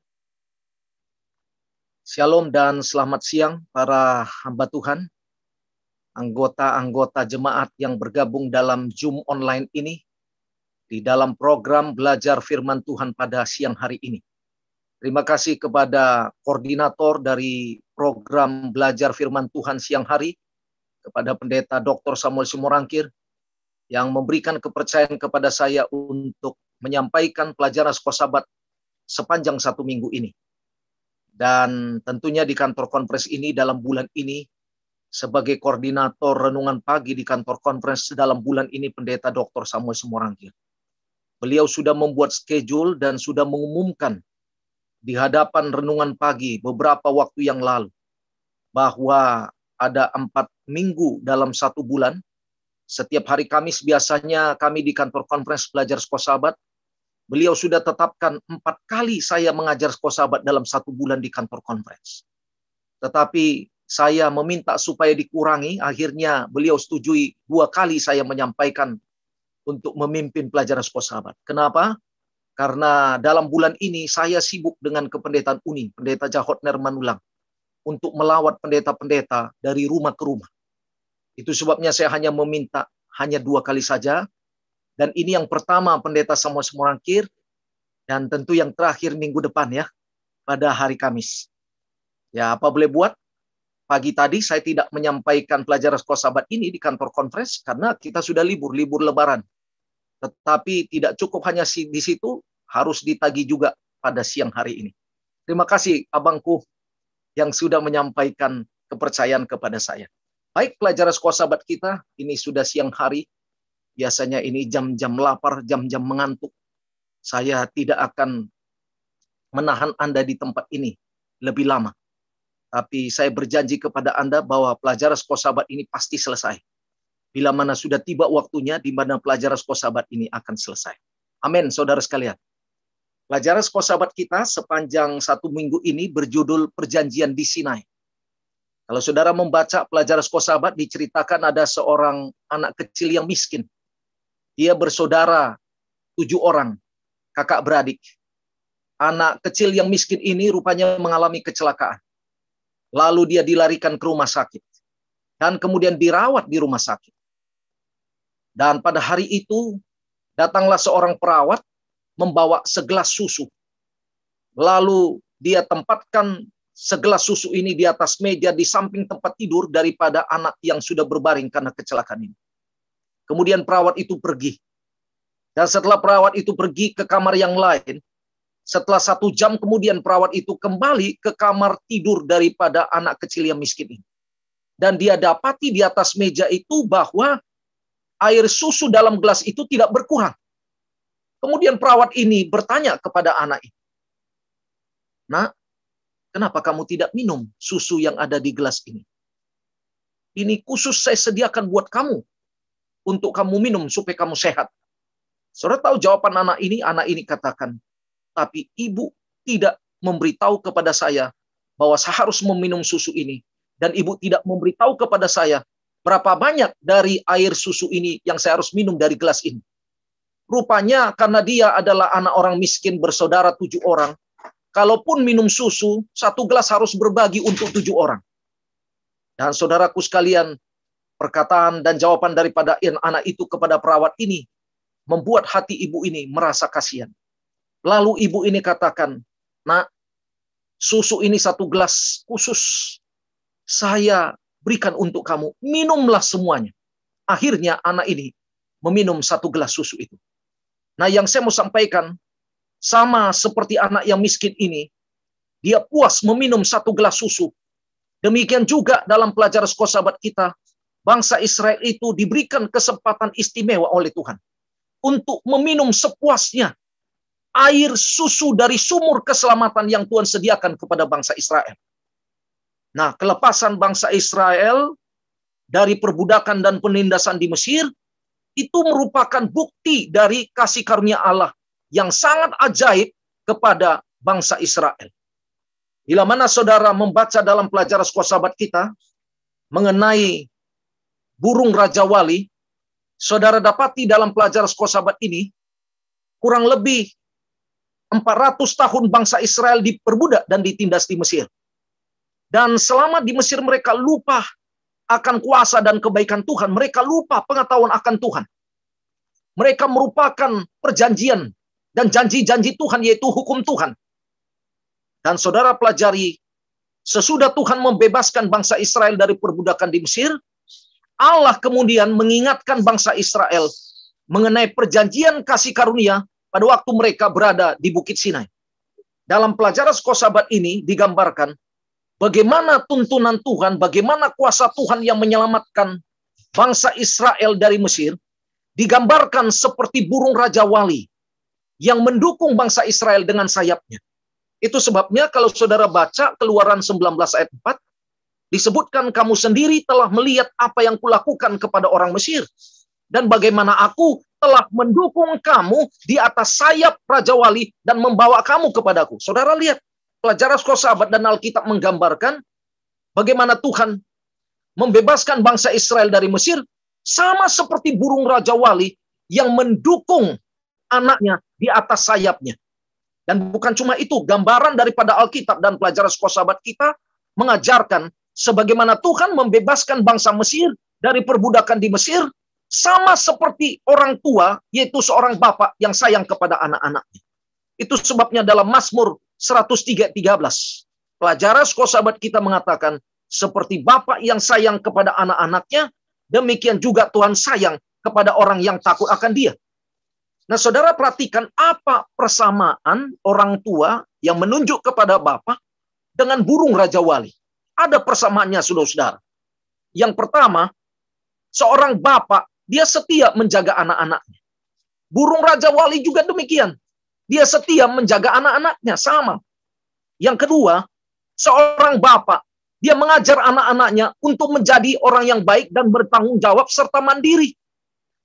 Shalom dan selamat siang para hamba Tuhan, anggota-anggota jemaat yang bergabung dalam Zoom online ini, di dalam program belajar firman Tuhan pada siang hari ini. Terima kasih kepada koordinator dari program belajar firman Tuhan siang hari, kepada Pendeta Dr. Samuel Simorangkir, yang memberikan kepercayaan kepada saya untuk menyampaikan pelajaran sekolah Sabat sepanjang 1 minggu ini. Dan tentunya di kantor konferensi ini dalam bulan ini, sebagai koordinator renungan pagi di kantor konferensi dalam bulan ini, Pendeta Dr. Samuel Simorangkir. Beliau sudah membuat schedule dan sudah mengumumkan di hadapan renungan pagi beberapa waktu yang lalu bahwa ada 4 minggu dalam 1 bulan. Setiap hari Kamis biasanya kami di kantor konferensi belajar sekolah Sabat. Beliau sudah tetapkan 4 kali saya mengajar sekolah Sabat dalam 1 bulan di kantor konferensi. Tetapi saya meminta supaya dikurangi, akhirnya beliau setujui 2 kali saya menyampaikan untuk memimpin pelajaran sekolah Sabat. Kenapa? Karena dalam bulan ini saya sibuk dengan kependetaan Uni, Pendeta Jahotner Manulang, untuk melawat pendeta-pendeta dari rumah ke rumah. Itu sebabnya saya hanya meminta hanya 2 kali saja. Dan ini yang pertama Pendeta Samuel Simorangkir, dan tentu yang terakhir minggu depan ya, pada hari Kamis. Ya, apa boleh buat? Pagi tadi saya tidak menyampaikan pelajaran sekolah Sabat ini di kantor konferensi karena kita sudah libur Lebaran. Tetapi tidak cukup hanya di situ, harus ditagih juga pada siang hari ini. Terima kasih abangku yang sudah menyampaikan kepercayaan kepada saya. Baik, pelajaran sekolah Sabat kita, ini sudah siang hari. Biasanya ini jam-jam lapar, jam-jam mengantuk. Saya tidak akan menahan Anda di tempat ini lebih lama. Tapi saya berjanji kepada Anda bahwa pelajaran sekolah Sabat ini pasti selesai. Bila mana sudah tiba waktunya, di mana pelajaran sekolah Sabat ini akan selesai. Amin, saudara sekalian. Pelajaran sekolah Sabat kita sepanjang 1 minggu ini berjudul Perjanjian di Sinai. Kalau saudara membaca pelajaran sekolah Sabat, diceritakan ada seorang anak kecil yang miskin. Dia bersaudara 7 orang, kakak beradik. Anak kecil yang miskin ini rupanya mengalami kecelakaan. Lalu dia dilarikan ke rumah sakit. Dan kemudian dirawat di rumah sakit. Dan pada hari itu, datanglah seorang perawat membawa segelas susu. Lalu dia tempatkan segelas susu ini di atas meja di samping tempat tidur daripada anak yang sudah berbaring karena kecelakaan ini. Kemudian perawat itu pergi. Dan setelah perawat itu pergi ke kamar yang lain, setelah 1 jam kemudian perawat itu kembali ke kamar tidur daripada anak kecil yang miskin ini. Dan dia dapati di atas meja itu bahwa air susu dalam gelas itu tidak berkurang. Kemudian perawat ini bertanya kepada anak ini, "Nak, kenapa kamu tidak minum susu yang ada di gelas ini? Ini khusus saya sediakan buat kamu, untuk kamu minum supaya kamu sehat." Saudara tahu jawaban anak ini katakan, "Tapi ibu tidak memberitahu kepada saya bahwa saya harus meminum susu ini. Dan ibu tidak memberitahu kepada saya berapa banyak dari air susu ini yang saya harus minum dari gelas ini." Rupanya karena dia adalah anak orang miskin bersaudara 7 orang, kalaupun minum susu, 1 gelas harus berbagi untuk 7 orang. Dan saudaraku sekalian, perkataan dan jawaban daripada anak itu kepada perawat ini membuat hati ibu ini merasa kasihan. Lalu ibu ini katakan, "Nak, susu ini 1 gelas khusus saya berikan untuk kamu. Minumlah semuanya." Akhirnya anak ini meminum 1 gelas susu itu. Nah, yang saya mau sampaikan, sama seperti anak yang miskin ini, dia puas meminum 1 gelas susu. Demikian juga dalam pelajaran sekolah Sabat kita, bangsa Israel itu diberikan kesempatan istimewa oleh Tuhan untuk meminum sepuasnya air susu dari sumur keselamatan yang Tuhan sediakan kepada bangsa Israel. Nah, kelepasan bangsa Israel dari perbudakan dan penindasan di Mesir itu merupakan bukti dari kasih karunia Allah yang sangat ajaib kepada bangsa Israel. Bila mana saudara membaca dalam pelajaran sekolah sahabat kita mengenai burung Raja Wali, saudara dapati dalam pelajaran sekolah sahabat ini kurang lebih 400 tahun bangsa Israel diperbudak dan ditindas di Mesir. Dan selama di Mesir mereka lupa akan kuasa dan kebaikan Tuhan. Mereka lupa pengetahuan akan Tuhan. Mereka merupakan perjanjian dan janji-janji Tuhan, yaitu hukum Tuhan. Dan saudara pelajari, sesudah Tuhan membebaskan bangsa Israel dari perbudakan di Mesir, Allah kemudian mengingatkan bangsa Israel mengenai perjanjian kasih karunia pada waktu mereka berada di Bukit Sinai. Dalam pelajaran sekolah sahabat ini digambarkan bagaimana tuntunan Tuhan, bagaimana kuasa Tuhan yang menyelamatkan bangsa Israel dari Mesir, digambarkan seperti burung Raja Wali yang mendukung bangsa Israel dengan sayapnya. Itu sebabnya kalau saudara baca Keluaran 19 ayat 4, disebutkan kamu sendiri telah melihat apa yang kulakukan kepada orang Mesir, dan bagaimana aku telah mendukung kamu di atas sayap Raja Wali dan membawa kamu kepadaku. Saudara lihat, pelajaran sekolah sahabat dan Alkitab menggambarkan bagaimana Tuhan membebaskan bangsa Israel dari Mesir, sama seperti burung Raja Wali yang mendukung anaknya di atas sayapnya. Dan bukan cuma itu, gambaran daripada Alkitab dan pelajaran sekolah sahabat kita mengajarkan sebagaimana Tuhan membebaskan bangsa Mesir dari perbudakan di Mesir, sama seperti orang tua, yaitu seorang bapak yang sayang kepada anak-anaknya. Itu sebabnya dalam Mazmur 103:13, pelajaran sekolah sahabat kita mengatakan, seperti bapak yang sayang kepada anak-anaknya, demikian juga Tuhan sayang kepada orang yang takut akan Dia. Nah, saudara perhatikan apa persamaan orang tua yang menunjuk kepada bapak dengan burung Raja Wali. Ada persamaannya, saudara-saudara. Yang pertama, seorang bapak, dia setia menjaga anak-anaknya. Burung Raja Wali juga demikian. Dia setia menjaga anak-anaknya, sama. Yang kedua, seorang bapak, dia mengajar anak-anaknya untuk menjadi orang yang baik dan bertanggung jawab serta mandiri.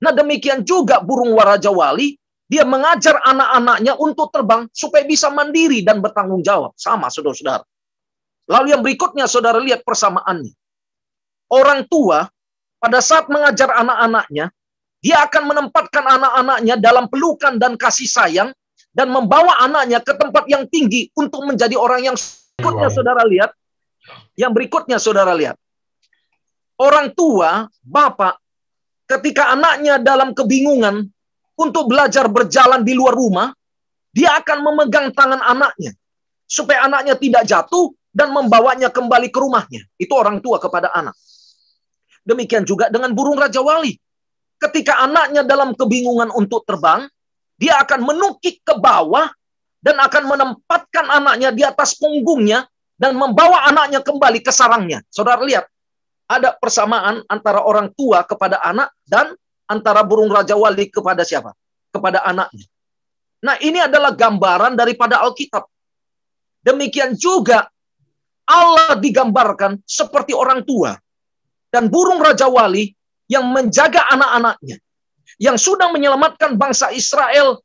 Nah, demikian juga burung Raja Wali, dia mengajar anak-anaknya untuk terbang supaya bisa mandiri dan bertanggung jawab. Sama, saudara-saudara. Lalu yang berikutnya, saudara lihat persamaannya. Orang tua, pada saat mengajar anak-anaknya, dia akan menempatkan anak-anaknya dalam pelukan dan kasih sayang, dan membawa anaknya ke tempat yang tinggi untuk menjadi orang yang berikutnya, saudara lihat. Yang berikutnya, saudara lihat. Orang tua, bapak, ketika anaknya dalam kebingungan untuk belajar berjalan di luar rumah, dia akan memegang tangan anaknya supaya anaknya tidak jatuh dan membawanya kembali ke rumahnya. Itu orang tua kepada anak. Demikian juga dengan burung Raja Wali. Ketika anaknya dalam kebingungan untuk terbang, dia akan menukik ke bawah dan akan menempatkan anaknya di atas punggungnya dan membawa anaknya kembali ke sarangnya. Saudara lihat, ada persamaan antara orang tua kepada anak dan antara burung Raja Wali kepada siapa? Kepada anaknya. Nah, ini adalah gambaran daripada Alkitab. Demikian juga Allah digambarkan seperti orang tua dan burung Raja Wali yang menjaga anak-anaknya, yang sudah menyelamatkan bangsa Israel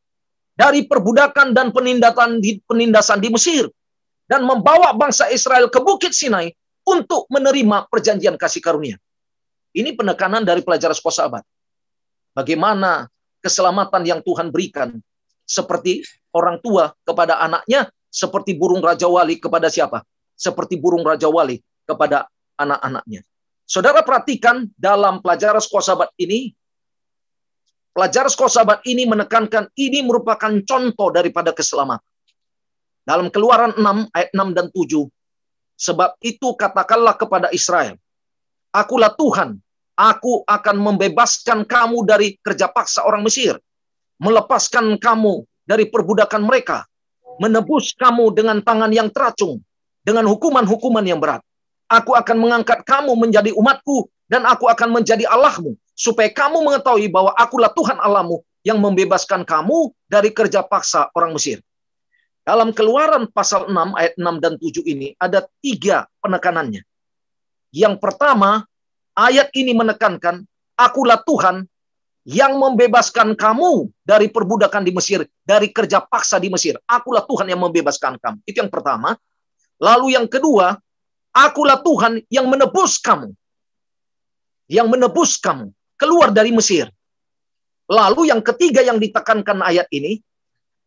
dari perbudakan dan penindasan di Mesir, dan membawa bangsa Israel ke Bukit Sinai untuk menerima perjanjian kasih karunia. Ini penekanan dari pelajaran sekolah sahabat. Bagaimana keselamatan yang Tuhan berikan, seperti orang tua kepada anaknya, seperti burung Raja Wali kepada siapa? Seperti burung Raja Wali kepada anak-anaknya. Saudara perhatikan dalam pelajaran sekolah sahabat ini, pelajaran sekolah sahabat ini menekankan ini merupakan contoh daripada keselamatan. Dalam Keluaran 6 ayat 6 dan 7, sebab itu katakanlah kepada Israel, akulah Tuhan, aku akan membebaskan kamu dari kerja paksa orang Mesir, melepaskan kamu dari perbudakan mereka, menebus kamu dengan tangan yang teracung, dengan hukuman-hukuman yang berat. Aku akan mengangkat kamu menjadi umatku, dan aku akan menjadi Allahmu, supaya kamu mengetahui bahwa akulah Tuhan Allahmu yang membebaskan kamu dari kerja paksa orang Mesir. Dalam Keluaran pasal 6 ayat 6 dan 7 ini ada 3 penekanannya. Yang pertama, ayat ini menekankan, akulah Tuhan yang membebaskan kamu dari perbudakan di Mesir, dari kerja paksa di Mesir. Akulah Tuhan yang membebaskan kamu. Itu yang pertama. Lalu yang kedua, akulah Tuhan yang menebus kamu. Yang menebus kamu keluar dari Mesir. Lalu yang ketiga yang ditekankan ayat ini,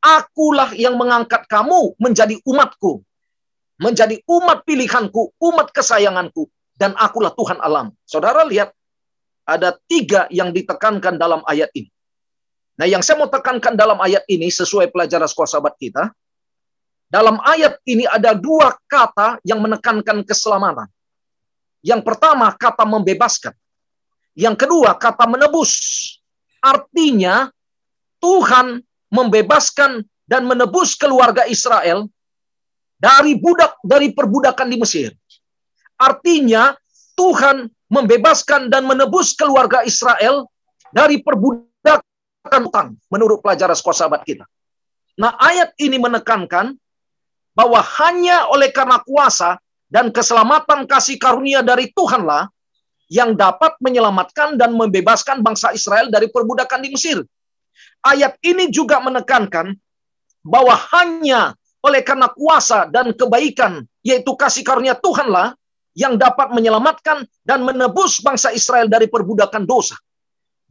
akulah yang mengangkat kamu menjadi umatku. Menjadi umat pilihanku, umat kesayanganku. Dan akulah Tuhan alam. Saudara lihat, ada 3 yang ditekankan dalam ayat ini. Nah, yang saya mau tekankan dalam ayat ini, sesuai pelajaran sekolah sahabat kita, dalam ayat ini ada 2 kata yang menekankan keselamatan. Yang pertama, kata membebaskan. Yang kedua, kata menebus. Artinya, Tuhan membebaskan dan menebus keluarga Israel dari perbudakan di Mesir. Artinya, Tuhan membebaskan dan menebus keluarga Israel dari perbudakan utang, menurut pelajaran sekolah sahabat kita. Nah, ayat ini menekankan bahwa hanya oleh karena kuasa dan keselamatan kasih karunia dari Tuhanlah yang dapat menyelamatkan dan membebaskan bangsa Israel dari perbudakan di Mesir. Ayat ini juga menekankan bahwa hanya oleh karena kuasa dan kebaikan, yaitu kasih karunia Tuhanlah, yang dapat menyelamatkan dan menebus bangsa Israel dari perbudakan dosa.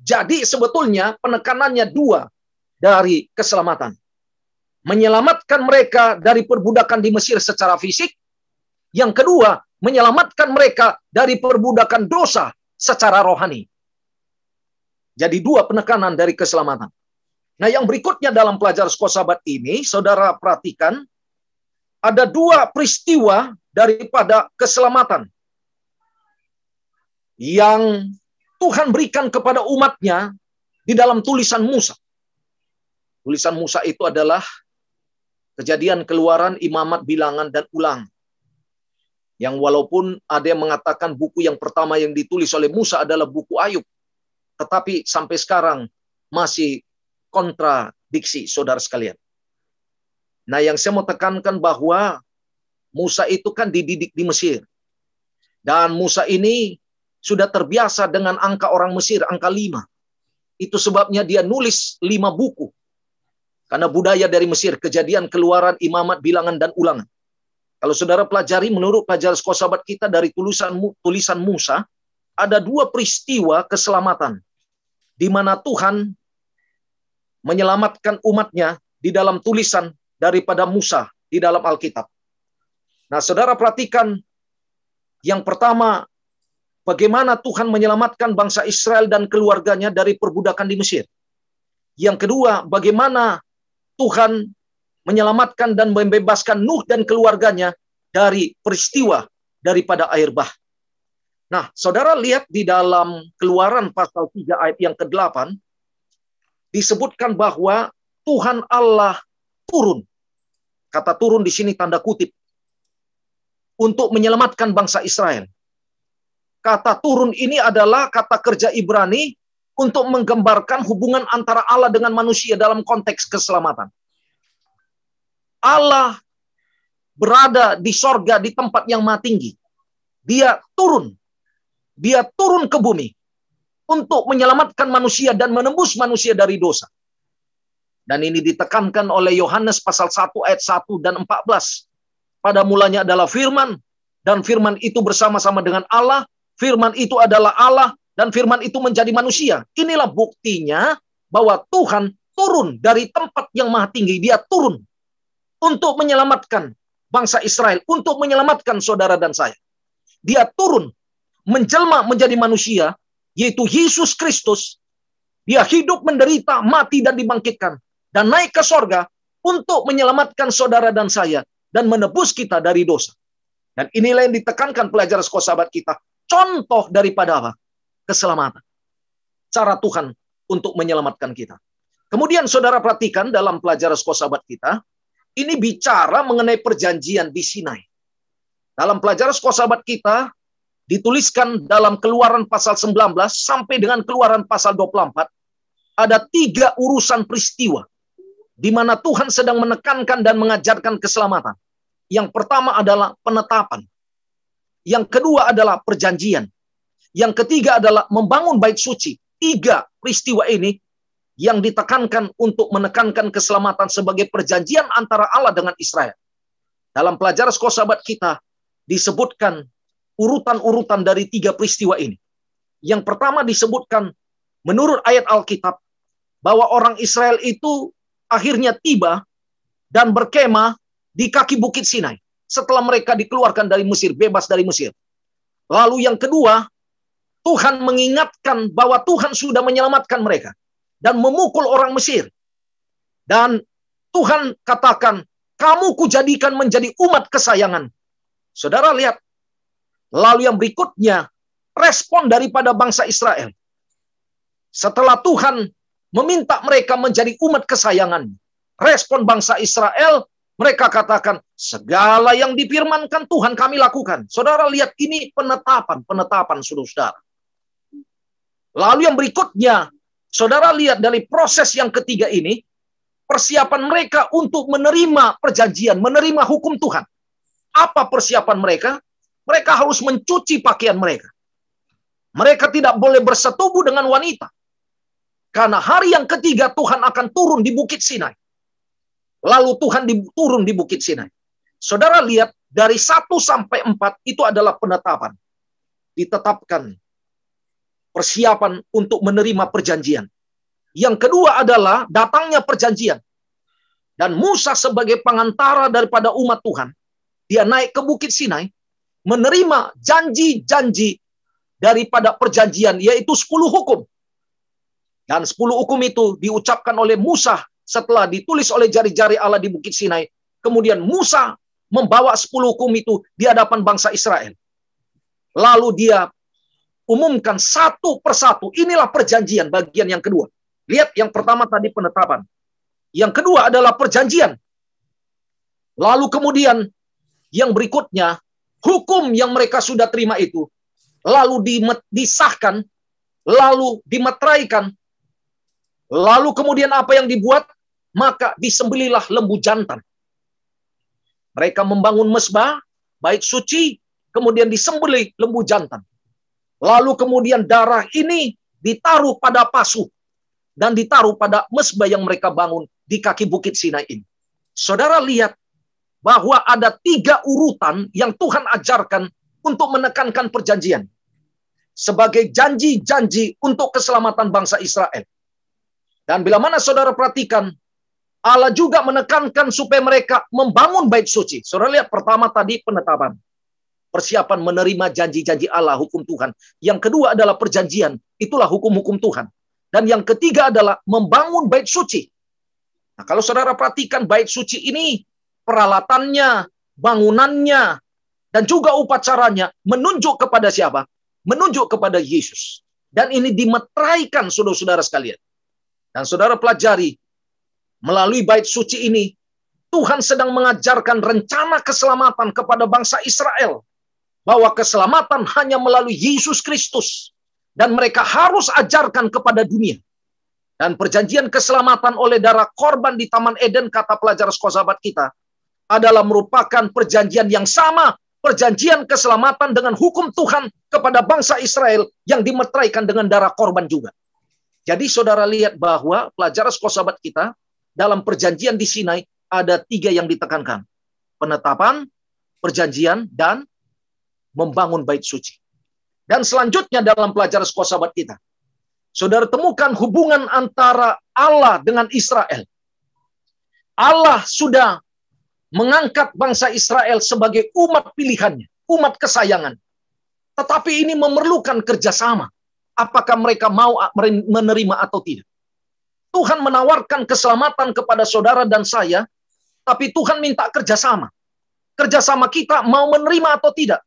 Jadi sebetulnya penekanannya 2 dari keselamatan. Menyelamatkan mereka dari perbudakan di Mesir secara fisik. Yang kedua, menyelamatkan mereka dari perbudakan dosa secara rohani. Jadi 2 penekanan dari keselamatan. Nah, yang berikutnya dalam pelajaran sekolah sahabat ini, saudara perhatikan, ada 2 peristiwa daripada keselamatan yang Tuhan berikan kepada umatnya di dalam tulisan Musa. Tulisan Musa itu adalah Kejadian, Keluaran, Imamat, Bilangan, dan Ulangan. Yang walaupun ada yang mengatakan buku yang pertama yang ditulis oleh Musa adalah buku Ayub, tetapi sampai sekarang masih kontradiksi, saudara sekalian. Nah, yang saya mau tekankan bahwa Musa itu kan dididik di Mesir. Dan Musa ini sudah terbiasa dengan angka orang Mesir, angka 5. Itu sebabnya dia nulis 5 buku. Karena budaya dari Mesir, Kejadian, Keluaran, Imamat, Bilangan, dan Ulangan. Kalau saudara pelajari, menurut pelajaran sekolah sahabat kita dari tulisan Musa, ada 2 peristiwa keselamatan, di mana Tuhan menyelamatkan umatnya di dalam tulisan daripada Musa di dalam Alkitab. Nah, saudara perhatikan, yang pertama, bagaimana Tuhan menyelamatkan bangsa Israel dan keluarganya dari perbudakan di Mesir. Yang kedua, bagaimana Tuhan menyelamatkan dan membebaskan Nuh dan keluarganya dari peristiwa daripada air bah. Nah, saudara lihat di dalam Keluaran pasal 3 ayat yang ke-8, disebutkan bahwa Tuhan Allah turun. Kata turun di sini tanda kutip. Untuk menyelamatkan bangsa Israel. Kata turun ini adalah kata kerja Ibrani untuk menggambarkan hubungan antara Allah dengan manusia dalam konteks keselamatan. Allah berada di sorga, di tempat yang maha tinggi. Dia turun ke bumi untuk menyelamatkan manusia dan menembus manusia dari dosa. Dan ini ditekankan oleh Yohanes pasal 1 ayat 1 dan 14. Pada mulanya adalah firman, dan firman itu bersama-sama dengan Allah, firman itu adalah Allah, dan firman itu menjadi manusia. Inilah buktinya bahwa Tuhan turun dari tempat yang maha tinggi. Dia turun untuk menyelamatkan bangsa Israel, untuk menyelamatkan saudara dan saya. Dia turun, menjelma menjadi manusia, yaitu Yesus Kristus. Dia hidup, menderita, mati, dan dibangkitkan, dan naik ke sorga untuk menyelamatkan saudara dan saya, dan menebus kita dari dosa. Dan inilah yang ditekankan pelajaran sekolah sahabat kita. Contoh daripada apa? Keselamatan. Cara Tuhan untuk menyelamatkan kita. Kemudian saudara perhatikan dalam pelajaran sekolah sahabat kita, ini bicara mengenai perjanjian di Sinai. Dalam pelajaran sekolah sahabat kita, dituliskan dalam Keluaran pasal 19 sampai dengan Keluaran pasal 24, ada 3 urusan peristiwa di mana Tuhan sedang menekankan dan mengajarkan keselamatan. Yang pertama adalah penetapan. Yang kedua adalah perjanjian. Yang ketiga adalah membangun bait suci. 3 peristiwa ini yang ditekankan untuk menekankan keselamatan sebagai perjanjian antara Allah dengan Israel. Dalam pelajaran sekolah sahabat kita disebutkan urutan-urutan dari 3 peristiwa ini. Yang pertama disebutkan menurut ayat Alkitab bahwa orang Israel itu akhirnya tiba dan berkemah di kaki Bukit Sinai setelah mereka dikeluarkan dari Mesir, bebas dari Mesir. Lalu yang kedua, Tuhan mengingatkan bahwa Tuhan sudah menyelamatkan mereka dan memukul orang Mesir. Dan Tuhan katakan, kamu kujadikan menjadi umat kesayangan. Saudara lihat, lalu yang berikutnya, respon daripada bangsa Israel. Setelah Tuhan meminta mereka menjadi umat kesayangan, respon bangsa Israel, mereka katakan, segala yang difirmankan Tuhan kami lakukan. Saudara lihat, ini penetapan, saudara. Lalu yang berikutnya, saudara lihat dari proses yang ketiga ini, persiapan mereka untuk menerima perjanjian, menerima hukum Tuhan. Apa persiapan mereka? Mereka harus mencuci pakaian mereka. Mereka tidak boleh bersetubuh dengan wanita. Karena hari yang ketiga Tuhan akan turun di Bukit Sinai. Lalu Tuhan turun di Bukit Sinai. Saudara lihat, dari 1 sampai 4 itu adalah penetapan. Ditetapkan persiapan untuk menerima perjanjian. Yang kedua adalah datangnya perjanjian. Dan Musa sebagai pengantara daripada umat Tuhan, dia naik ke Bukit Sinai, menerima janji-janji daripada perjanjian, yaitu 10 hukum. Dan 10 hukum itu diucapkan oleh Musa setelah ditulis oleh jari-jari Allah di Bukit Sinai. Kemudian Musa membawa 10 hukum itu di hadapan bangsa Israel. Lalu dia umumkan satu persatu. Inilah perjanjian bagian yang kedua. Lihat, yang pertama tadi penetapan. Yang kedua adalah perjanjian. Lalu kemudian yang berikutnya, hukum yang mereka sudah terima itu lalu disahkan, lalu dimeteraikan. Lalu kemudian apa yang dibuat? Maka disembelilah lembu jantan. Mereka membangun mezbah, bait suci, kemudian disembelih lembu jantan. Lalu kemudian darah ini ditaruh pada pasu dan ditaruh pada mezbah yang mereka bangun di kaki Bukit Sinai ini. Saudara lihat bahwa ada 3 urutan yang Tuhan ajarkan untuk menekankan perjanjian sebagai janji-janji untuk keselamatan bangsa Israel. Dan bila mana saudara perhatikan, Allah juga menekankan supaya mereka membangun bait suci. Saudara lihat, pertama tadi penetapan. Persiapan menerima janji-janji Allah, hukum Tuhan. Yang kedua adalah perjanjian. Itulah hukum-hukum Tuhan. Dan yang ketiga adalah membangun bait suci. Nah, kalau saudara perhatikan bait suci ini, peralatannya, bangunannya, dan juga upacaranya menunjuk kepada siapa? Menunjuk kepada Yesus. Dan ini dimeteraikan, saudara-saudara sekalian. Dan saudara pelajari, melalui bait suci ini, Tuhan sedang mengajarkan rencana keselamatan kepada bangsa Israel. Bahwa keselamatan hanya melalui Yesus Kristus. Dan mereka harus ajarkan kepada dunia. Dan perjanjian keselamatan oleh darah korban di Taman Eden, kata pelajar sekolah sahabat kita, adalah merupakan perjanjian yang sama, perjanjian keselamatan dengan hukum Tuhan kepada bangsa Israel yang dimeteraikan dengan darah korban juga. Jadi saudara lihat bahwa pelajaran sekolah sahabat kita dalam perjanjian di Sinai ada 3 yang ditekankan. Penetapan, perjanjian, dan membangun bait suci. Dan selanjutnya dalam pelajaran sekolah sahabat kita, saudara temukan hubungan antara Allah dengan Israel. Allah sudah mengangkat bangsa Israel sebagai umat pilihannya, umat kesayangan. Tetapi ini memerlukan kerjasama. Apakah mereka mau menerima atau tidak? Tuhan menawarkan keselamatan kepada saudara dan saya, tapi Tuhan minta kerjasama. Kerjasama kita mau menerima atau tidak.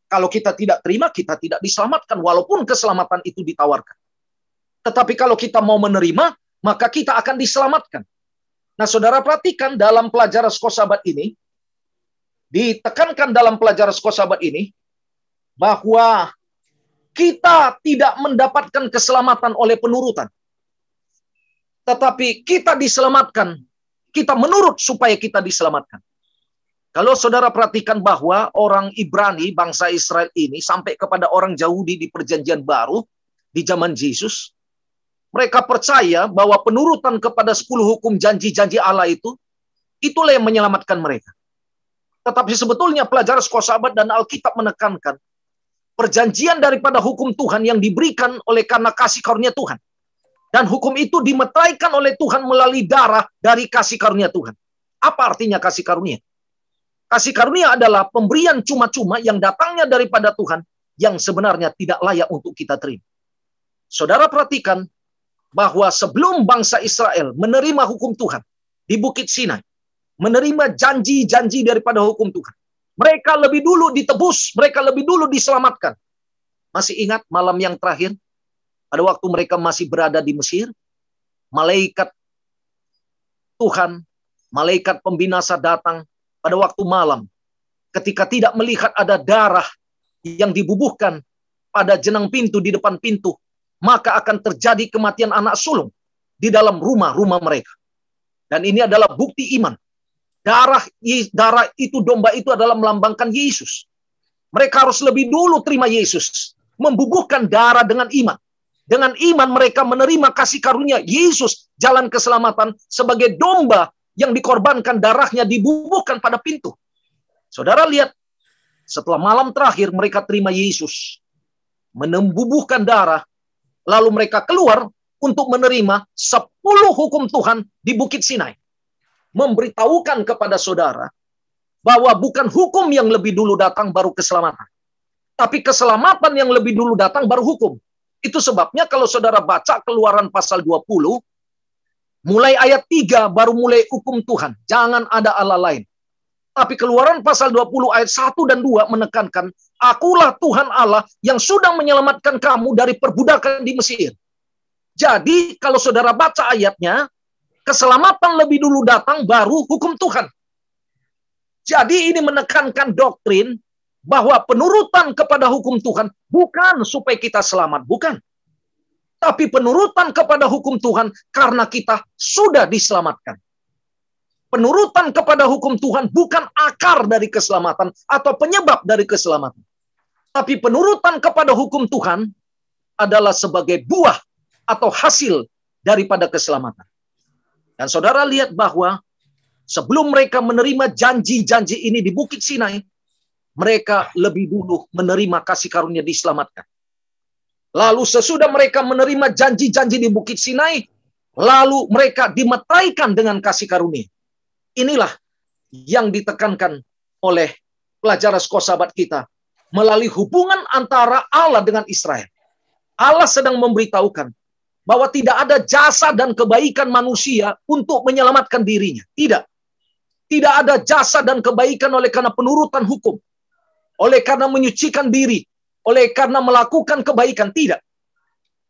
Kalau kita tidak terima, kita tidak diselamatkan, walaupun keselamatan itu ditawarkan. Tetapi kalau kita mau menerima, maka kita akan diselamatkan. Nah, saudara perhatikan dalam pelajaran sekolah sahabat ini, ditekankan dalam pelajaran sekolah sahabat ini, bahwa kita tidak mendapatkan keselamatan oleh penurutan. Tetapi kita diselamatkan, kita menurut supaya kita diselamatkan. Kalau saudara perhatikan bahwa orang Ibrani, bangsa Israel ini, sampai kepada orang Yahudi di perjanjian baru, di zaman Yesus, mereka percaya bahwa penurutan kepada 10 hukum janji-janji Allah itulah yang menyelamatkan mereka. Tetapi sebetulnya pelajaran sekolah sahabat dan Alkitab menekankan, perjanjian daripada hukum Tuhan yang diberikan oleh karena kasih karunia Tuhan. Dan hukum itu dimeteraikan oleh Tuhan melalui darah dari kasih karunia Tuhan. Apa artinya kasih karunia? Kasih karunia adalah pemberian cuma-cuma yang datangnya daripada Tuhan yang sebenarnya tidak layak untuk kita terima. Saudara perhatikan bahwa sebelum bangsa Israel menerima hukum Tuhan di Bukit Sinai, menerima janji-janji daripada hukum Tuhan, mereka lebih dulu ditebus, mereka lebih dulu diselamatkan. Masih ingat malam yang terakhir? Pada waktu mereka masih berada di Mesir, malaikat Tuhan, malaikat pembinasa datang pada waktu malam. Ketika tidak melihat ada darah yang dibubuhkan pada jenang pintu di depan pintu, maka akan terjadi kematian anak sulung di dalam rumah-rumah mereka. Dan ini adalah bukti iman. Darah itu, domba itu adalah melambangkan Yesus. Mereka harus lebih dulu terima Yesus. Membubuhkan darah dengan iman. Dengan iman mereka menerima kasih karunia Yesus, jalan keselamatan, sebagai domba yang dikorbankan, darahnya dibubuhkan pada pintu. Saudara lihat, setelah malam terakhir mereka terima Yesus, membubuhkan darah, lalu mereka keluar untuk menerima 10 hukum Tuhan di Bukit Sinai. Memberitahukan kepada saudara bahwa bukan hukum yang lebih dulu datang baru keselamatan, tapi keselamatan yang lebih dulu datang baru hukum. Itu sebabnya kalau saudara baca Keluaran pasal 20, mulai ayat 3 baru mulai hukum Tuhan, jangan ada Allah lain. Tapi Keluaran pasal 20 ayat 1 dan 2 menekankan, akulah Tuhan Allah yang sudah menyelamatkan kamu dari perbudakan di Mesir. Jadi kalau saudara baca ayatnya, keselamatan lebih dulu datang, baru hukum Tuhan. Jadi ini menekankan doktrin bahwa penurutan kepada hukum Tuhan bukan supaya kita selamat, bukan. Tapi penurutan kepada hukum Tuhan karena kita sudah diselamatkan. Penurutan kepada hukum Tuhan bukan akar dari keselamatan atau penyebab dari keselamatan. Tapi penurutan kepada hukum Tuhan adalah sebagai buah atau hasil daripada keselamatan. Dan saudara lihat bahwa sebelum mereka menerima janji-janji ini di Bukit Sinai, mereka lebih dulu menerima kasih karunia diselamatkan. Lalu sesudah mereka menerima janji-janji di Bukit Sinai, lalu mereka dimeteraikan dengan kasih karunia. Inilah yang ditekankan oleh pelajaran sekolah sahabat kita melalui hubungan antara Allah dengan Israel. Allah sedang memberitahukan bahwa tidak ada jasa dan kebaikan manusia untuk menyelamatkan dirinya. Tidak. Tidak ada jasa dan kebaikan oleh karena penurutan hukum. Oleh karena menyucikan diri. Oleh karena melakukan kebaikan. Tidak.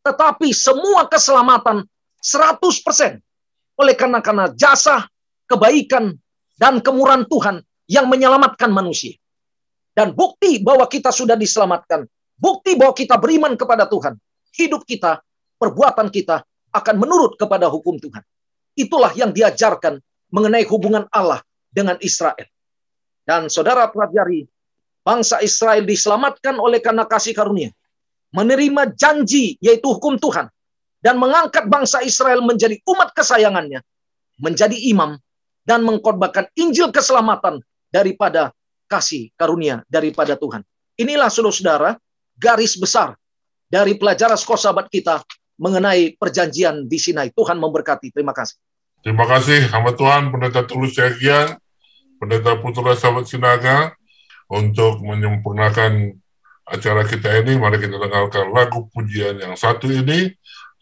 Tetapi semua keselamatan 100% oleh karena jasa, kebaikan, dan kemurahan Tuhan yang menyelamatkan manusia. Dan bukti bahwa kita sudah diselamatkan. Bukti bahwa kita beriman kepada Tuhan. Hidup kita, perbuatan kita akan menurut kepada hukum Tuhan. Itulah yang diajarkan mengenai hubungan Allah dengan Israel. Dan saudara pelajari, bangsa Israel diselamatkan oleh karena kasih karunia. Menerima janji yaitu hukum Tuhan. Dan mengangkat bangsa Israel menjadi umat kesayangannya. Menjadi imam. Dan mengkorbankan Injil keselamatan daripada kasih karunia daripada Tuhan. Inilah saudara-saudara garis besar dari pelajaran sekolah sahabat kita mengenai perjanjian di Sinai. Tuhan memberkati. Terima kasih. Terima kasih hamba Tuhan Pendeta Tulus Yagian, Pendeta Putra Sahabat Sinaga. Untuk menyempurnakan acara kita ini, mari kita dengarkan lagu pujian yang satu ini.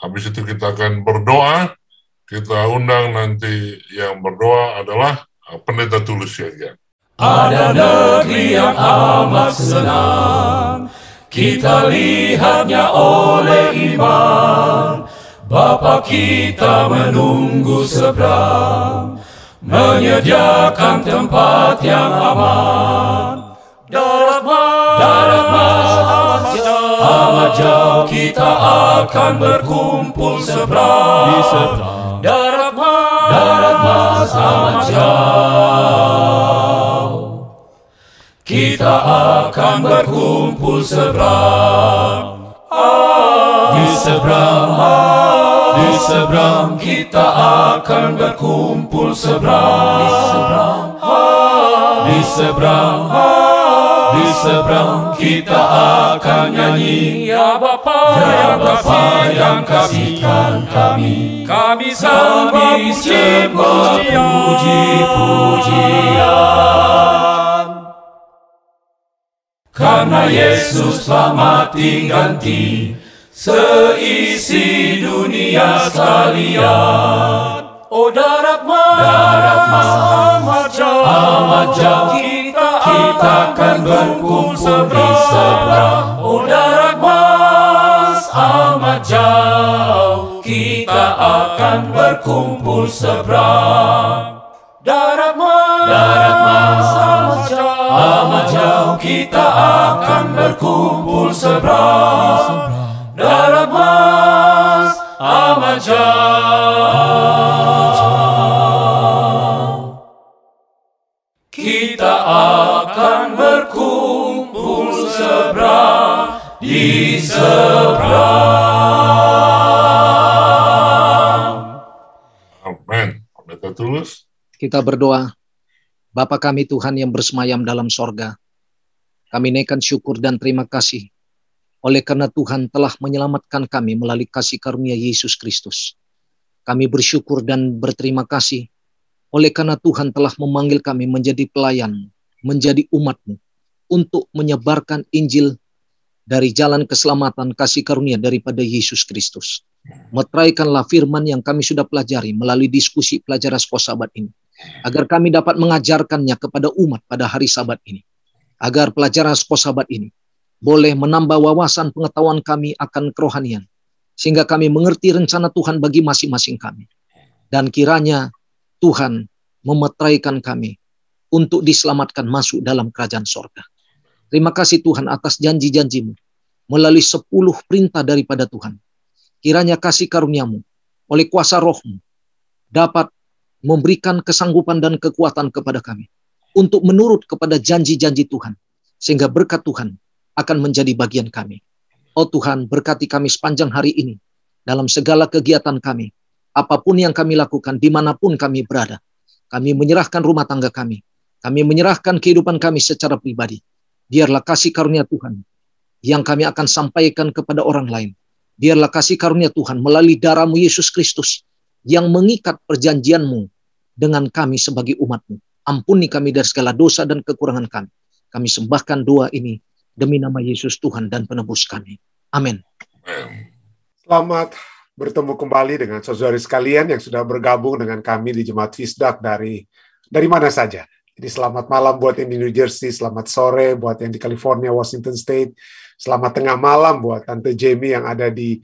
Habis itu kita akan berdoa. Kita undang nanti yang berdoa adalah Pendeta Tulus Yagian. Ada negeri yang amat senang, kita lihatnya oleh iman. Bapa kita menunggu seberang, menyediakan tempat yang aman. Darat mas amat jauh, kita akan berkumpul seberang. darat Mas amat jauh. Kita akan berkumpul seberang, di seberang kita akan berkumpul seberang, di seberang kita akan nyanyi, ya Bapa yang kasihkan kami, kami sembah puji-pujian. Karena Yesus telah mati ganti seisi dunia sekalian. Oh darat Mas amat jauh, kita akan berkumpul di seberang. Oh darat Mas amat jauh, kita akan berkumpul seberang. Darat Mas amat jauh, kita akan berkumpul seberang. Darat Mas amat jauh, kita akan berkumpul seberang, di seberang. Amin. Kita terus. Kita berdoa. Bapa kami Tuhan yang bersemayam dalam sorga, kami naikkan syukur dan terima kasih oleh karena Tuhan telah menyelamatkan kami melalui kasih karunia Yesus Kristus. Kami bersyukur dan berterima kasih oleh karena Tuhan telah memanggil kami menjadi pelayan, menjadi umat-Mu, untuk menyebarkan Injil dari jalan keselamatan kasih karunia daripada Yesus Kristus. Meteraikanlah firman yang kami sudah pelajari melalui diskusi pelajaran sekolah Sabat ini, agar kami dapat mengajarkannya kepada umat pada hari Sabat ini. Agar pelajaran sekolah Sabat ini boleh menambah wawasan pengetahuan kami akan kerohanian, sehingga kami mengerti rencana Tuhan bagi masing-masing kami. Dan kiranya Tuhan memeteraikan kami untuk diselamatkan masuk dalam kerajaan sorga. Terima kasih Tuhan atas janji-janji-Mu melalui 10 perintah daripada Tuhan. Kiranya kasih karunia-Mu oleh kuasa Roh-Mu dapat memberikan kesanggupan dan kekuatan kepada kami untuk menurut kepada janji-janji Tuhan, sehingga berkat Tuhan akan menjadi bagian kami. Oh Tuhan, berkati kami sepanjang hari ini dalam segala kegiatan kami, apapun yang kami lakukan, dimanapun kami berada. Kami menyerahkan rumah tangga kami menyerahkan kehidupan kami secara pribadi. Biarlah kasih karunia Tuhan yang kami akan sampaikan kepada orang lain. Biarlah kasih karunia Tuhan melalui darah-Mu Yesus Kristus yang mengikat perjanjian-Mu dengan kami sebagai umat-Mu. Ampuni kami dari segala dosa dan kekurangan kami. Kami sembahkan doa ini demi nama Yesus Tuhan dan penebus kami. Amin. Selamat bertemu kembali dengan saudara sekalian yang sudah bergabung dengan kami di Jemaat Fisdak dari mana saja. Jadi selamat malam buat yang di New Jersey, selamat sore buat yang di California, Washington State, selamat tengah malam buat Tante Jamie yang ada di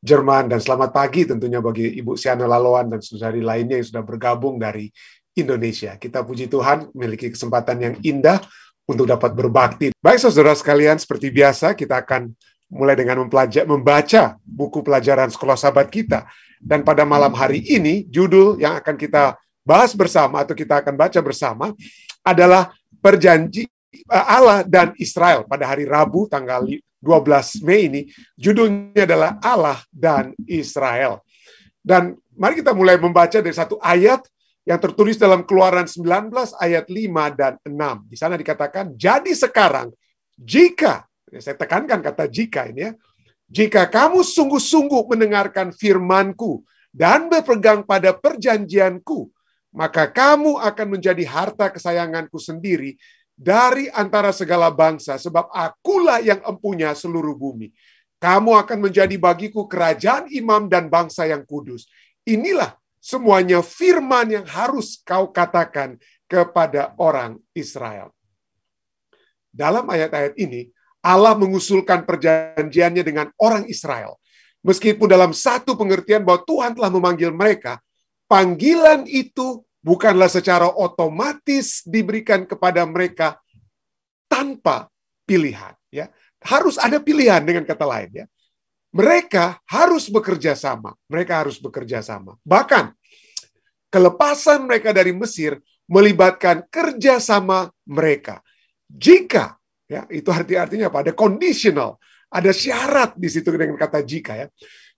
Jerman, dan selamat pagi tentunya bagi Ibu Siana Laloan dan saudari lainnya yang sudah bergabung dari Indonesia. Kita puji Tuhan memiliki kesempatan yang indah untuk dapat berbakti. Baik saudara sekalian, seperti biasa kita akan mulai dengan membaca buku pelajaran sekolah Sabat kita. Dan pada malam hari ini, judul yang akan kita bahas bersama atau kita akan baca bersama adalah perjanji Allah dan Israel. Pada hari Rabu tanggal 12 Mei ini, judulnya adalah Allah dan Israel. Dan mari kita mulai membaca dari satu ayat yang tertulis dalam Keluaran 19 ayat 5 dan 6. Di sana dikatakan, jadi sekarang, jika, saya tekankan kata jika ini ya, jika kamu sungguh-sungguh mendengarkan firman-Ku dan berpegang pada perjanjian-Ku, maka kamu akan menjadi harta kesayangan-Ku sendiri dari antara segala bangsa, sebab Akulah yang empunya seluruh bumi. Kamu akan menjadi bagiku kerajaan imam dan bangsa yang kudus. Inilah semuanya firman yang harus kau katakan kepada orang Israel. Dalam ayat-ayat ini, Allah mengusulkan perjanjiannya dengan orang Israel. Meskipun dalam satu pengertian bahwa Tuhan telah memanggil mereka, panggilan itu bukanlah secara otomatis diberikan kepada mereka tanpa pilihan. Ya. Harus ada pilihan dengan kata lain. Ya. Mereka harus bekerja sama. Bahkan kelepasan mereka dari Mesir melibatkan kerjasama mereka. Jika, ya, itu artinya apa? Ada conditional, ada syarat di situ dengan kata jika, ya.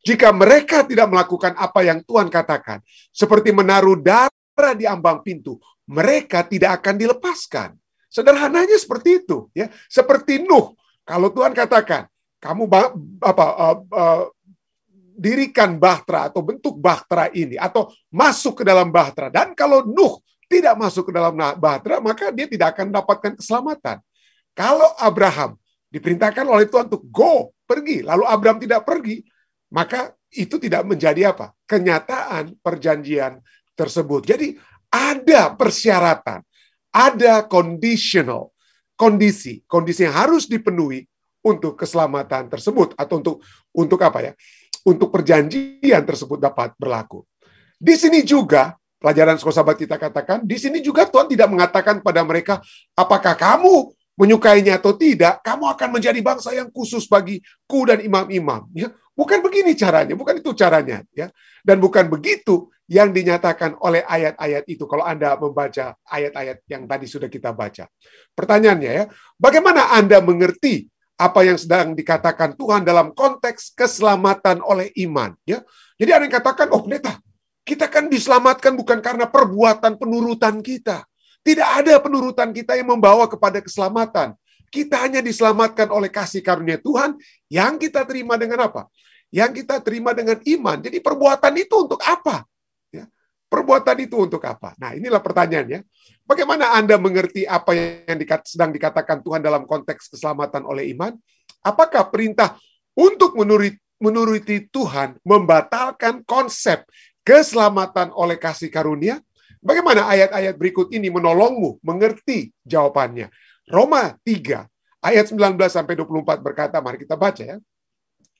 Jika mereka tidak melakukan apa yang Tuhan katakan, seperti menaruh darah di ambang pintu, mereka tidak akan dilepaskan. Sederhananya seperti itu, ya. Seperti Nuh, kalau Tuhan katakan, kamu dirikan bahtera atau bentuk bahtera ini, atau masuk ke dalam bahtera. Dan kalau Nuh tidak masuk ke dalam bahtera, maka dia tidak akan mendapatkan keselamatan. Kalau Abraham diperintahkan oleh Tuhan untuk go, pergi, lalu Abraham tidak pergi, maka itu tidak menjadi apa? Kenyataan perjanjian tersebut. Jadi ada persyaratan, ada conditional, kondisi yang harus dipenuhi untuk keselamatan tersebut, atau untuk apa ya? Untuk perjanjian tersebut dapat berlaku. Di sini juga pelajaran sahabat kita katakan, di sini juga Tuhan tidak mengatakan kepada mereka, apakah kamu menyukainya atau tidak, kamu akan menjadi bangsa yang khusus bagiku dan imam-imam. Ya, bukan begini caranya, bukan itu caranya. Ya. Dan bukan begitu yang dinyatakan oleh ayat-ayat itu, kalau Anda membaca ayat-ayat yang tadi sudah kita baca. Pertanyaannya, ya, bagaimana Anda mengerti apa yang sedang dikatakan Tuhan dalam konteks keselamatan oleh iman? Ya. Jadi ada yang katakan, oh pendeta, kita kan diselamatkan bukan karena perbuatan penurutan kita. Tidak ada penurutan kita yang membawa kepada keselamatan. Kita hanya diselamatkan oleh kasih karunia Tuhan yang kita terima dengan apa? Yang kita terima dengan iman. Jadi perbuatan itu untuk apa? Ya. Perbuatan itu untuk apa? Nah, inilah pertanyaannya. Bagaimana Anda mengerti apa yang sedang dikatakan Tuhan dalam konteks keselamatan oleh iman? Apakah perintah untuk menuruti Tuhan membatalkan konsep keselamatan oleh kasih karunia? Bagaimana ayat-ayat berikut ini menolongmu mengerti jawabannya? Roma 3 ayat 19-24 berkata, mari kita baca ya.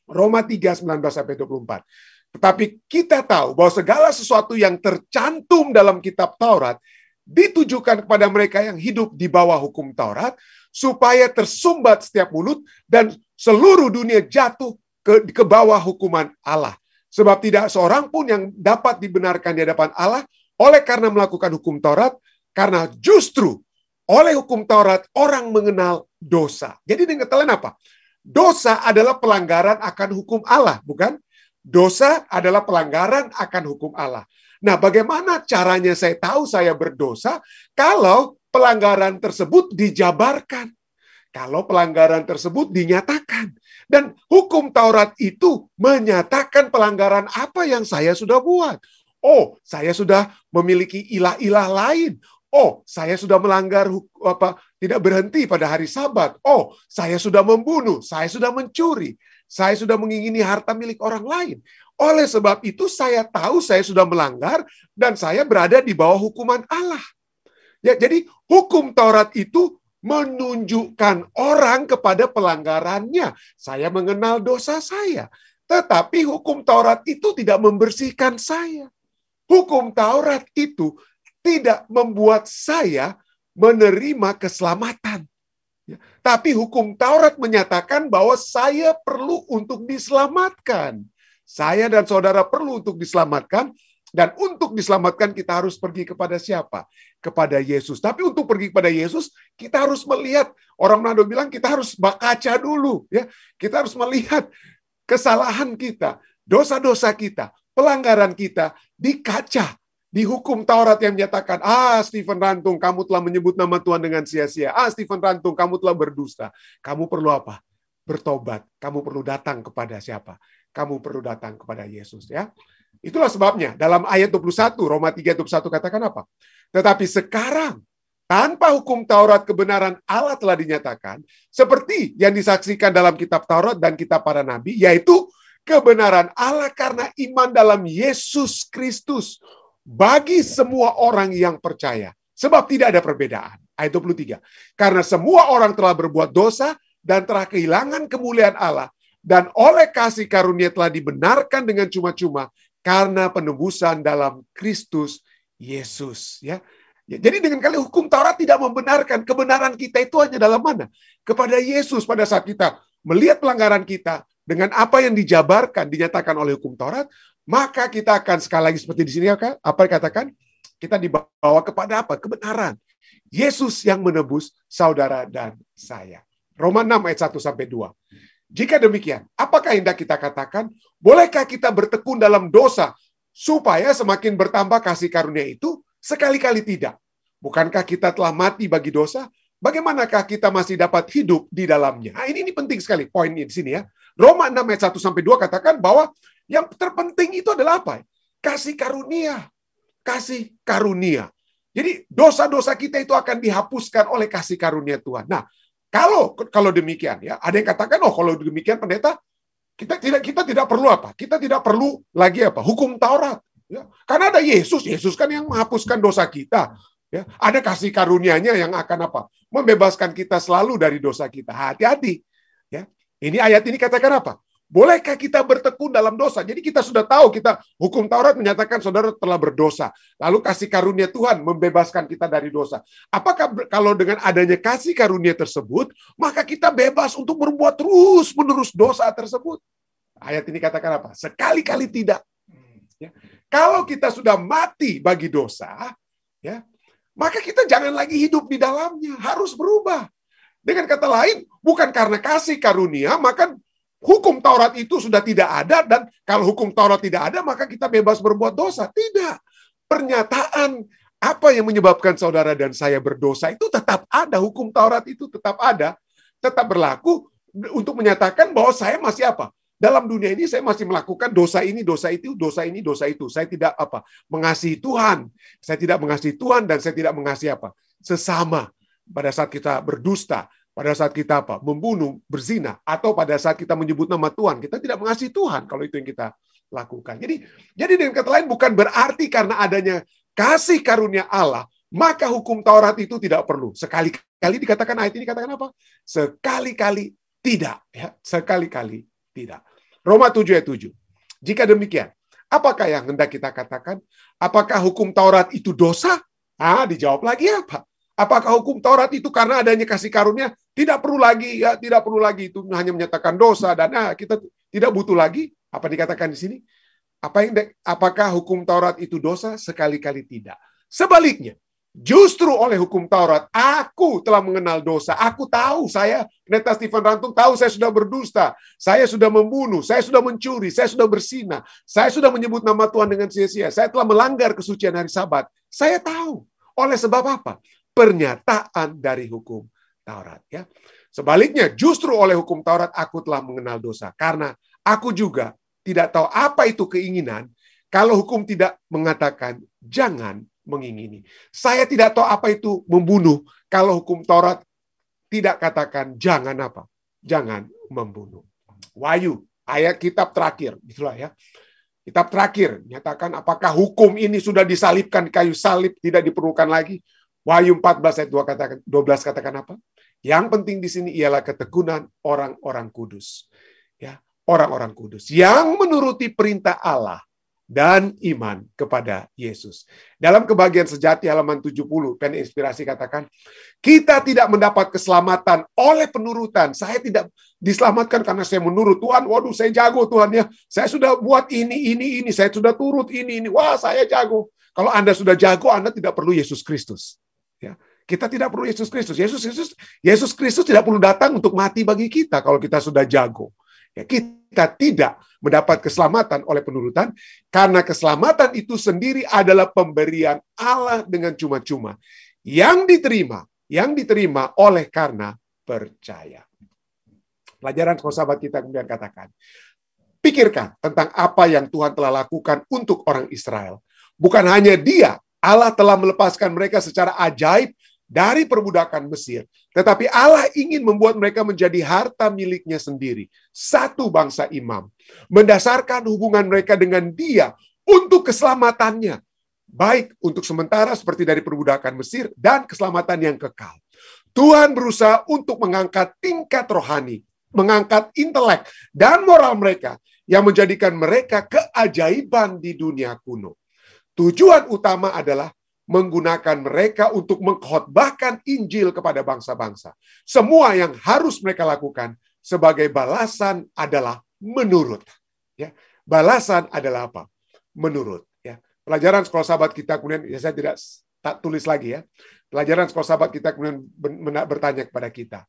Roma 3 19-24. Tetapi kita tahu bahwa segala sesuatu yang tercantum dalam kitab Taurat ditujukan kepada mereka yang hidup di bawah hukum Taurat, supaya tersumbat setiap mulut dan seluruh dunia jatuh ke bawah hukuman Allah. Sebab tidak seorang pun yang dapat dibenarkan di hadapan Allah oleh karena melakukan hukum Taurat, karena justru oleh hukum Taurat orang mengenal dosa. Jadi dengan kalian apa? Dosa adalah pelanggaran akan hukum Allah, bukan? Dosa adalah pelanggaran akan hukum Allah. Nah, bagaimana caranya saya tahu saya berdosa? Kalau pelanggaran tersebut dijabarkan. Kalau pelanggaran tersebut dinyatakan. Dan hukum Taurat itu menyatakan pelanggaran apa yang saya sudah buat. Oh, saya sudah memiliki ilah-ilah lain. Oh, saya sudah melanggar tidak berhenti pada hari Sabat. Oh, saya sudah membunuh, saya sudah mencuri, saya sudah mengingini harta milik orang lain. Oleh sebab itu saya tahu saya sudah melanggar dan saya berada di bawah hukuman Allah. Ya, jadi hukum Taurat itu menunjukkan orang kepada pelanggarannya. Saya mengenal dosa saya. Tetapi hukum Taurat itu tidak membersihkan saya. Hukum Taurat itu tidak membuat saya menerima keselamatan. Ya, tapi hukum Taurat menyatakan bahwa saya perlu untuk diselamatkan. Saya dan saudara perlu untuk diselamatkan. Dan untuk diselamatkan kita harus pergi kepada siapa? Kepada Yesus. Tapi untuk pergi kepada Yesus, kita harus melihat. Orang Manado bilang kita harus kaca dulu. Ya, kita harus melihat kesalahan kita, dosa-dosa kita, pelanggaran kita di kaca, di hukum Taurat yang menyatakan, Stephen Rantung, kamu telah menyebut nama Tuhan dengan sia-sia. Stephen Rantung, kamu telah berdusta. Kamu perlu apa? Bertobat. Kamu perlu datang kepada siapa? Kamu perlu datang kepada Yesus. Ya. Itulah sebabnya dalam ayat 21, Roma 3:21 katakan apa? Tetapi sekarang, tanpa hukum Taurat kebenaran Allah telah dinyatakan, seperti yang disaksikan dalam kitab Taurat dan kitab para nabi, yaitu kebenaran Allah karena iman dalam Yesus Kristus bagi semua orang yang percaya. Sebab tidak ada perbedaan. Ayat 23. Karena semua orang telah berbuat dosa dan telah kehilangan kemuliaan Allah, dan oleh kasih karunia telah dibenarkan dengan cuma-cuma karena penebusan dalam Kristus Yesus. Ya. Jadi dengan kali hukum Taurat tidak membenarkan, kebenaran kita itu hanya dalam mana? Kepada Yesus. Pada saat kita melihat pelanggaran kita dengan apa yang dijabarkan, dinyatakan oleh hukum Taurat, maka kita akan sekali lagi seperti di sini apa dikatakan? Kita dibawa kepada apa? Kebenaran. Yesus yang menebus saudara dan saya. Roma 6 ayat 1-2. Jika demikian, apakah hendak kita katakan? Bolehkah kita bertekun dalam dosa supaya semakin bertambah kasih karunia itu? Sekali-kali tidak. Bukankah kita telah mati bagi dosa? Bagaimanakah kita masih dapat hidup di dalamnya? Nah, ini penting sekali poin di sini ya. Roma 6 ayat 1-2 katakan bahwa yang terpenting itu adalah apa? Kasih karunia. Kasih karunia. Jadi dosa-dosa kita itu akan dihapuskan oleh kasih karunia Tuhan. Nah, kalau demikian ya, ada yang katakan, oh kalau demikian pendeta, kita tidak perlu apa? Kita tidak perlu lagi apa? Hukum Taurat. Ya. Karena ada Yesus kan yang menghapuskan dosa kita. Ya, ada kasih karunia-Nya yang akan apa? Membebaskan kita selalu dari dosa kita. Hati-hati. Ya. Ini ayat ini katakan apa? Bolehkah kita bertekun dalam dosa? Jadi kita sudah tahu, hukum Taurat menyatakan saudara telah berdosa. Lalu kasih karunia Tuhan membebaskan kita dari dosa. Apakah kalau dengan adanya kasih karunia tersebut, maka kita bebas untuk berbuat terus-menerus dosa tersebut? Ayat ini katakan apa? Sekali-kali tidak. Ya. Kalau kita sudah mati bagi dosa, ya, maka kita jangan lagi hidup di dalamnya. Harus berubah. Dengan kata lain, bukan karena kasih karunia, maka hukum Taurat itu sudah tidak ada, dan kalau hukum Taurat tidak ada, maka kita bebas berbuat dosa. Tidak. Pernyataan apa yang menyebabkan saudara dan saya berdosa itu tetap ada. Hukum Taurat itu tetap ada, tetap berlaku untuk menyatakan bahwa saya masih apa? Dalam dunia ini saya masih melakukan dosa ini, dosa itu, dosa ini, dosa itu. Saya tidak apa? Mengasihi Tuhan. Saya tidak mengasihi Tuhan dan saya tidak mengasihi apa? Sesama. Pada saat kita berdusta, pada saat kita apa? Membunuh, berzina, atau pada saat kita menyebut nama Tuhan, kita tidak mengasihi Tuhan kalau itu yang kita lakukan. Jadi dengan kata lain bukan berarti karena adanya kasih karunia Allah, maka hukum Taurat itu tidak perlu. Sekali-kali dikatakan, ayat ini katakan apa? Sekali-kali tidak. Ya, sekali-kali tidak. Roma 7 ayat 7. Jika demikian, apakah yang hendak kita katakan? Apakah hukum Taurat itu dosa? Dijawab lagi apa? Apakah hukum Taurat itu karena adanya kasih karunia tidak perlu lagi, ya, tidak perlu lagi, itu hanya menyatakan dosa dan kita tidak butuh lagi? Apa dikatakan di sini? Apakah hukum Taurat itu dosa? Sekali-kali tidak. Sebaliknya, justru oleh hukum Taurat aku telah mengenal dosa. Aku tahu, saya Pendeta Stephen Rantung tahu saya sudah berdusta, saya sudah membunuh, saya sudah mencuri, saya sudah berzina, saya sudah menyebut nama Tuhan dengan sia-sia, saya telah melanggar kesucian hari Sabat. Saya tahu. Oleh sebab apa? Pernyataan dari hukum Taurat. Ya. Sebaliknya, justru oleh hukum Taurat aku telah mengenal dosa. Karena aku juga tidak tahu apa itu keinginan kalau hukum tidak mengatakan jangan mengingini. Saya tidak tahu apa itu membunuh kalau hukum Taurat tidak katakan jangan apa? Jangan membunuh. Wahyu, ayat kitab terakhir. Itulah ya. Kitab terakhir nyatakan apakah hukum ini sudah disalibkan di kayu salib, tidak diperlukan lagi. Wahyu 14 ayat 12 katakan apa? Yang penting di sini ialah ketekunan orang-orang kudus. Ya, orang-orang kudus yang menuruti perintah Allah dan iman kepada Yesus. Dalam Kebahagiaan Sejati halaman 70, pen inspirasi katakan, kita tidak mendapat keselamatan oleh penurutan. Saya tidak diselamatkan karena saya menurut Tuhan. Waduh, saya jago Tuhan ya. Saya sudah buat ini. Saya sudah turut ini. Wah, saya jago. Kalau Anda sudah jago, Anda tidak perlu Yesus Kristus. Ya, kita tidak perlu Yesus Kristus. Yesus Kristus tidak perlu datang untuk mati bagi kita kalau kita sudah jago. Ya, kita tidak mendapat keselamatan oleh penurutan karena keselamatan itu sendiri adalah pemberian Allah dengan cuma-cuma yang diterima oleh karena percaya. Pelajaran sahabat kita kemudian katakan, pikirkan tentang apa yang Tuhan telah lakukan untuk orang Israel. Bukan hanya Dia, Allah telah melepaskan mereka secara ajaib dari perbudakan Mesir. Tetapi Allah ingin membuat mereka menjadi harta miliknya sendiri. Satu bangsa imam. Mendasarkan hubungan mereka dengan Dia untuk keselamatannya. Baik untuk sementara seperti dari perbudakan Mesir dan keselamatan yang kekal. Tuhan berusaha untuk mengangkat tingkat rohani, mengangkat intelek dan moral mereka yang menjadikan mereka keajaiban di dunia kuno. Tujuan utama adalah menggunakan mereka untuk mengkhotbahkan Injil kepada bangsa-bangsa. Semua yang harus mereka lakukan sebagai balasan adalah menurut. Ya, balasan adalah apa? Menurut. Ya, pelajaran sekolah sahabat kita kemudian, ya saya tidak tulis lagi ya. Pelajaran sekolah sahabat kita kemudian bertanya kepada kita.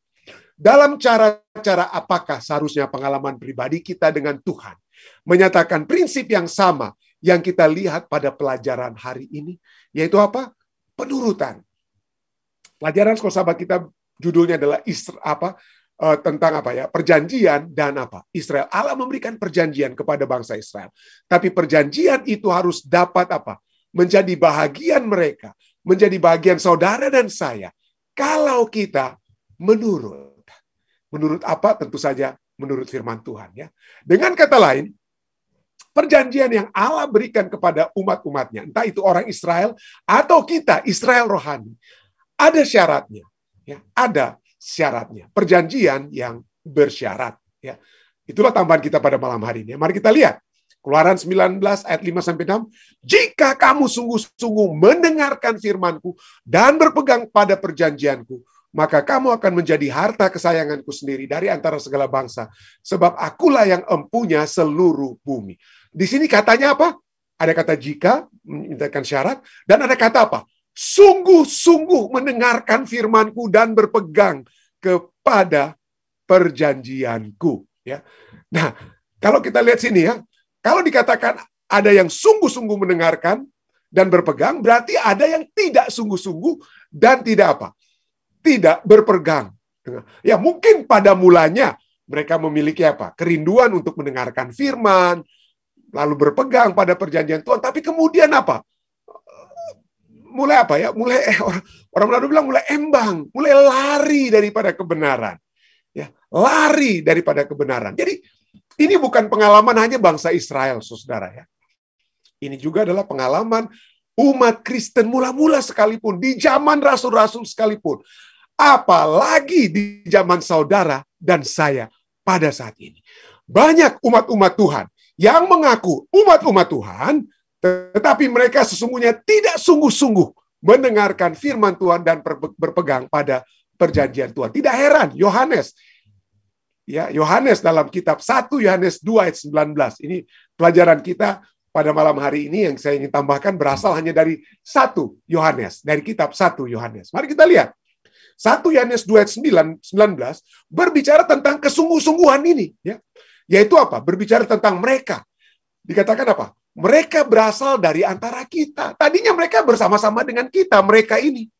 Dalam cara-cara apakah seharusnya pengalaman pribadi kita dengan Tuhan menyatakan prinsip yang sama yang kita lihat pada pelajaran hari ini, yaitu apa? Penurutan. Pelajaran sekolah sahabat kita judulnya adalah tentang apa ya? Perjanjian dan apa? Israel. Allah memberikan perjanjian kepada bangsa Israel. Tapi perjanjian itu harus dapat apa? Menjadi bahagian mereka, menjadi bagian saudara dan saya. Kalau kita menurut. Menurut apa? Tentu saja menurut firman Tuhan ya. Dengan kata lain, perjanjian yang Allah berikan kepada umat-umatnya, entah itu orang Israel atau kita, Israel rohani, ada syaratnya. Ya, ada syaratnya. Perjanjian yang bersyarat. Ya. Itulah tambahan kita pada malam hari ini. Mari kita lihat. Keluaran 19 ayat 5-6. Jika kamu sungguh-sungguh mendengarkan firman-Ku dan berpegang pada perjanjian-Ku, maka kamu akan menjadi harta kesayangan-Ku sendiri dari antara segala bangsa. Sebab akulah yang empunya seluruh bumi. Di sini katanya apa? Ada kata jika, menyatakan syarat, dan ada kata apa? Sungguh-sungguh mendengarkan firman-Ku dan berpegang kepada perjanjian-Ku. Ya. Nah, kalau kita lihat sini ya, kalau dikatakan ada yang sungguh-sungguh mendengarkan dan berpegang, berarti ada yang tidak sungguh-sungguh dan tidak apa? Tidak berpegang. Ya mungkin pada mulanya mereka memiliki apa? Kerinduan untuk mendengarkan firman, lalu berpegang pada perjanjian Tuhan. Tapi kemudian apa? Mulai apa ya? Mulai orang Manado bilang mulai embang, mulai lari daripada kebenaran. Ya, lari daripada kebenaran. Jadi ini bukan pengalaman hanya bangsa Israel, saudara ya. Ini juga adalah pengalaman umat Kristen mula-mula sekalipun, di zaman rasul-rasul sekalipun. Apalagi di zaman saudara dan saya pada saat ini. Banyak umat-umat Tuhan yang mengaku umat-umat Tuhan, tetapi mereka sesungguhnya tidak sungguh-sungguh mendengarkan firman Tuhan dan berpegang pada perjanjian Tuhan. Tidak heran, Yohanes dalam kitab 1 Yohanes 2 ayat 19. Ini pelajaran kita pada malam hari ini yang saya ingin tambahkan berasal hanya dari 1 Yohanes, dari kitab 1 Yohanes. Mari kita lihat. 1 Yohanes 2 ayat 19 berbicara tentang kesungguh-sungguhan ini. Ya. Yaitu apa? Berbicara tentang mereka. Dikatakan apa? Mereka berasal dari antara kita. Tadinya mereka bersama-sama dengan kita, mereka ini.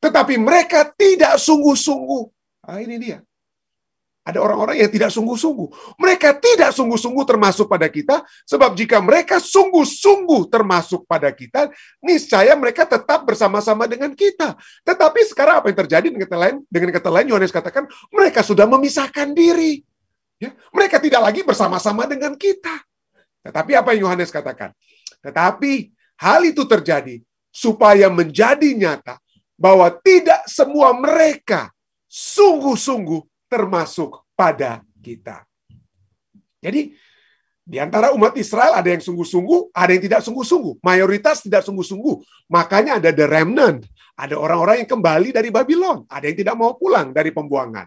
Tetapi mereka tidak sungguh-sungguh. Nah, ini dia. Ada orang-orang yang tidak sungguh-sungguh. Mereka tidak sungguh-sungguh termasuk pada kita, sebab jika mereka sungguh-sungguh termasuk pada kita, niscaya mereka tetap bersama-sama dengan kita. Tetapi sekarang apa yang terjadi? Dengan kata lain, Yohanes katakan, mereka sudah memisahkan diri. Ya, mereka tidak lagi bersama-sama dengan kita. Tetapi apa yang Yohanes katakan? Tetapi hal itu terjadi supaya menjadi nyata bahwa tidak semua mereka sungguh-sungguh termasuk pada kita. Jadi, di antara umat Israel ada yang sungguh-sungguh, ada yang tidak sungguh-sungguh. Mayoritas tidak sungguh-sungguh. Makanya ada the remnant. Ada orang-orang yang kembali dari Babylon. Ada yang tidak mau pulang dari pembuangan.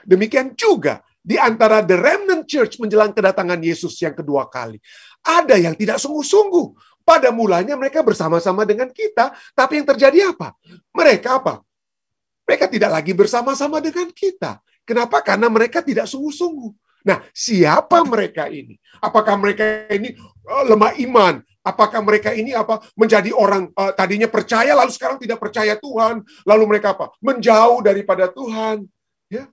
Demikian juga di antara the remnant church menjelang kedatangan Yesus yang kedua kali. Ada yang tidak sungguh-sungguh. Pada mulanya mereka bersama-sama dengan kita. Tapi yang terjadi apa? Mereka apa? Mereka tidak lagi bersama-sama dengan kita. Kenapa? Karena mereka tidak sungguh-sungguh. Nah, siapa mereka ini? Apakah mereka ini lemah iman? Apakah mereka ini menjadi orang tadinya percaya lalu sekarang tidak percaya Tuhan? Lalu mereka menjauh daripada Tuhan? Ya.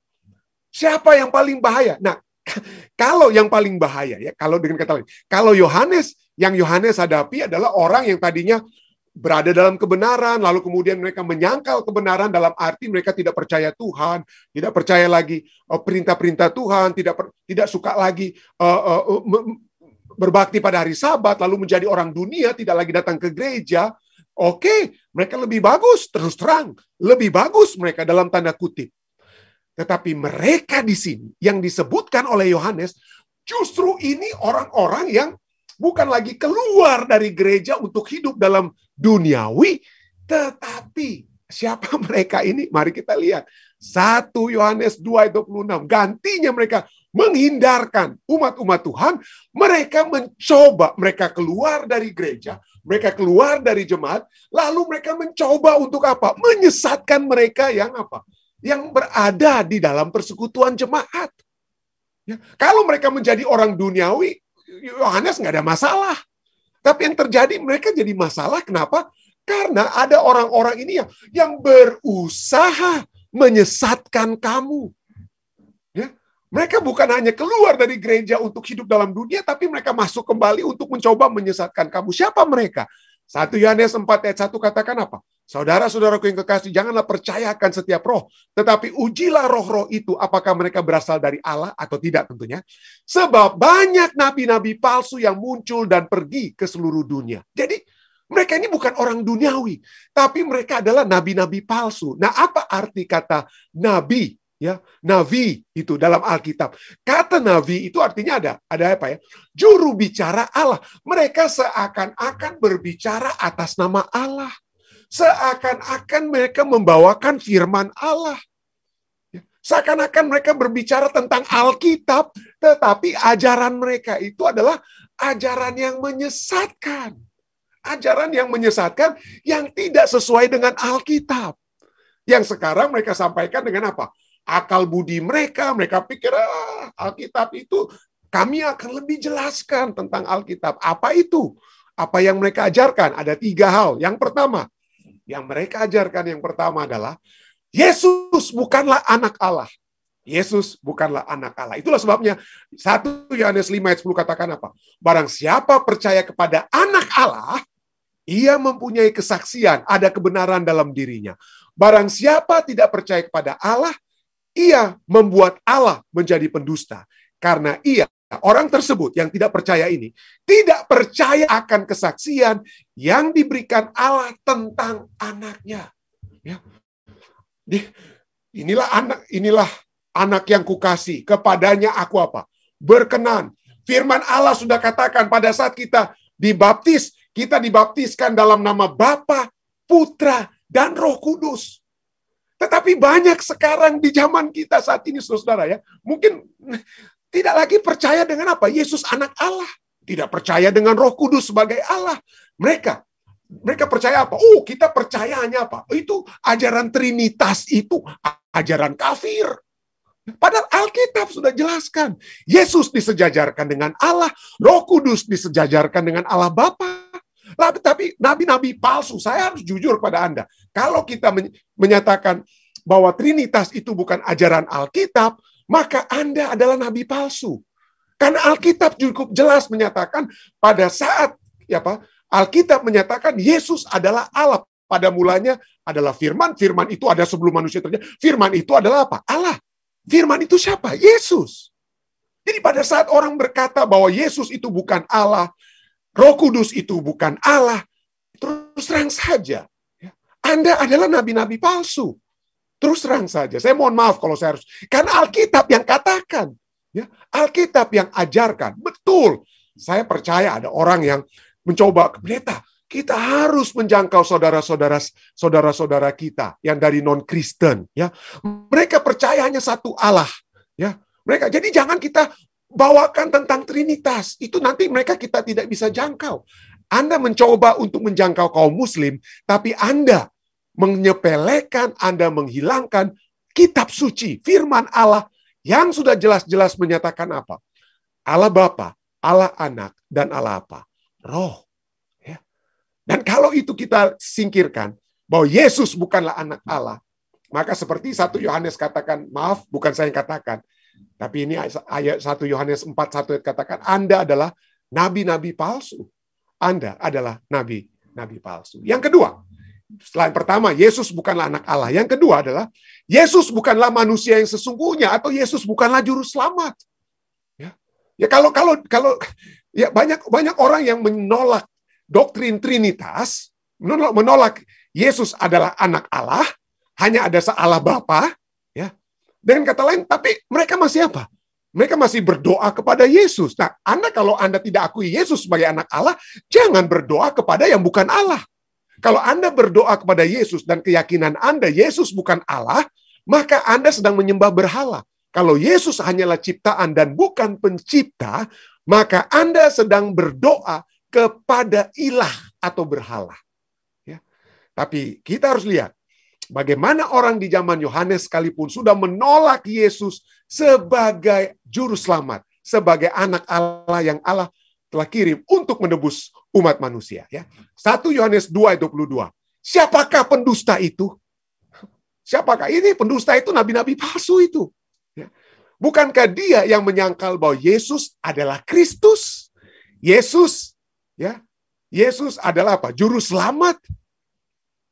Siapa yang paling bahaya? Nah, kalau yang paling bahaya ya, kalau dengan kata lain, kalau Yohanes hadapi adalah orang yang tadinya berada dalam kebenaran, lalu kemudian mereka menyangkal kebenaran dalam arti mereka tidak percaya Tuhan, tidak percaya lagi perintah-perintah Tuhan, tidak suka lagi berbakti pada hari Sabat, lalu menjadi orang dunia, tidak lagi datang ke gereja. Oke, mereka lebih bagus, terus terang, lebih bagus mereka dalam tanda kutip. Tetapi mereka di sini yang disebutkan oleh Yohanes, justru ini orang-orang yang bukan lagi keluar dari gereja untuk hidup dalam duniawi, tetapi siapa mereka ini? Mari kita lihat. 1 Yohanes 2 ayat 26. Gantinya mereka menghindarkan umat-umat Tuhan, mereka mencoba, mereka keluar dari gereja, mereka keluar dari jemaat, lalu mereka mencoba untuk apa? Menyesatkan mereka yang apa? Yang berada di dalam persekutuan jemaat. Ya, kalau mereka menjadi orang duniawi, Yohanes nggak ada masalah. Tapi yang terjadi, mereka jadi masalah. Kenapa? Karena ada orang-orang ini yang berusaha menyesatkan kamu. Ya, mereka bukan hanya keluar dari gereja untuk hidup dalam dunia, tapi mereka masuk kembali untuk mencoba menyesatkan kamu. Siapa mereka? 1 Yohanes 4 ayat 1 katakan apa? Saudara-saudaraku yang kekasih, janganlah percayakan setiap roh, tetapi ujilah roh-roh itu apakah mereka berasal dari Allah atau tidak tentunya. Sebab banyak nabi-nabi palsu yang muncul dan pergi ke seluruh dunia. Jadi mereka ini bukan orang duniawi, tapi mereka adalah nabi-nabi palsu. Nah, apa arti kata nabi? Ya, nabi itu dalam Alkitab. Kata nabi itu artinya ada apa ya? Juru bicara Allah. Mereka seakan-akan berbicara atas nama Allah. Seakan-akan mereka membawakan firman Allah. Seakan-akan mereka berbicara tentang Alkitab, tetapi ajaran mereka itu adalah ajaran yang menyesatkan. Ajaran yang menyesatkan yang tidak sesuai dengan Alkitab. Yang sekarang mereka sampaikan dengan apa? Akal budi mereka pikir Alkitab itu kami akan lebih jelaskan tentang Alkitab. Apa itu? Apa yang mereka ajarkan? Ada 3 hal. Yang pertama, yang mereka ajarkan yang pertama adalah Yesus bukanlah anak Allah. Yesus bukanlah anak Allah. Itulah sebabnya 1 Yohanes 5 ayat 10 katakan apa? Barang siapa percaya kepada anak Allah, ia mempunyai kesaksian, ada kebenaran dalam dirinya. Barang siapa tidak percaya kepada Allah, ia membuat Allah menjadi pendusta. Karena orang tersebut yang tidak percaya ini, tidak percaya akan kesaksian yang diberikan Allah tentang anaknya. Ya. Inilah anak yang kukasih, kepadanya aku apa? Berkenan. Firman Allah sudah katakan pada saat kita dibaptis, kita dibaptiskan dalam nama Bapa, Putra, dan Roh Kudus. Tetapi banyak sekarang di zaman kita saat ini, saudara ya, mungkin tidak lagi percaya dengan apa? Yesus anak Allah. Tidak percaya dengan Roh Kudus sebagai Allah. Mereka percaya apa? Oh, kita percayanya apa? Itu ajaran Trinitas itu ajaran kafir. Padahal Alkitab sudah jelaskan. Yesus disejajarkan dengan Allah. Roh Kudus disejajarkan dengan Allah Bapa. Tapi nabi-nabi palsu, saya harus jujur pada Anda. Kalau kita menyatakan bahwa Trinitas itu bukan ajaran Alkitab, maka Anda adalah nabi palsu. Karena Alkitab cukup jelas menyatakan pada saat Alkitab menyatakan Yesus adalah Allah. Pada mulanya adalah firman. Firman itu ada sebelum manusia terjadi. Firman itu adalah apa? Allah. Firman itu siapa? Yesus. Jadi pada saat orang berkata bahwa Yesus itu bukan Allah, Roh Kudus itu bukan Allah, terus terang saja, Anda adalah nabi-nabi palsu. Terus terang saja. Saya mohon maaf kalau saya harus, karena Alkitab yang katakan, Alkitab yang ajarkan. Betul. Saya percaya ada orang yang mencoba, pendeta, kita harus menjangkau saudara-saudara kita yang dari non-Kristen. Mereka percaya hanya satu Allah. Jadi jangan kita bawakan tentang Trinitas. Itu nanti kita tidak bisa jangkau. Anda mencoba untuk menjangkau kaum Muslim, tapi Anda menyepelekan, Anda menghilangkan kitab suci, firman Allah, yang sudah jelas-jelas menyatakan apa? Allah Bapa, Allah Anak, dan Allah apa? Roh. Dan kalau itu kita singkirkan, bahwa Yesus bukanlah anak Allah, maka seperti 1 Yohanes katakan, maaf, bukan saya yang katakan, tapi ini ayat 1 Yohanes 4:1 katakan, Anda adalah nabi-nabi palsu. Anda adalah nabi-nabi palsu. Yang kedua, selain pertama, Yesus bukanlah anak Allah. Yang kedua adalah, Yesus bukanlah manusia yang sesungguhnya, atau Yesus bukanlah juru selamat. Kalau banyak orang yang menolak doktrin Trinitas, menolak Yesus adalah anak Allah, hanya ada Allah Bapa, dengan kata lain, tapi mereka masih apa? Mereka masih berdoa kepada Yesus. Nah, kalau Anda tidak akui Yesus sebagai anak Allah, jangan berdoa kepada yang bukan Allah. Kalau Anda berdoa kepada Yesus dan keyakinan Anda Yesus bukan Allah, maka Anda sedang menyembah berhala. Kalau Yesus hanyalah ciptaan dan bukan pencipta, maka Anda sedang berdoa kepada ilah atau berhala. Ya. Tapi kita harus lihat bagaimana orang di zaman Yohanes sekalipun sudah menolak Yesus sebagai juru selamat, sebagai anak Allah yang Allah telah kirim untuk menebus umat manusia. Ya. 1 Yohanes 2 ayat 22. Siapakah pendusta itu? Siapakah? Ini pendusta itu nabi-nabi palsu itu. Ya. Bukankah dia yang menyangkal bahwa Yesus adalah Kristus? Yesus adalah apa? Juru selamat.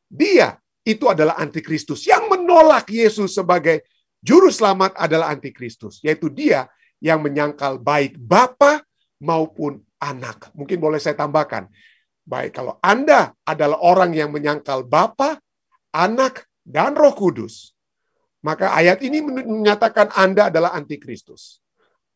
Dia itu adalah antikristus. Yang menolak Yesus sebagai juru selamat adalah antikristus. Yaitu dia yang menyangkal baik Bapa maupun anak. Mungkin boleh saya tambahkan. Baik, kalau Anda adalah orang yang menyangkal Bapa, anak, dan Roh Kudus, maka ayat ini menyatakan Anda adalah antikristus.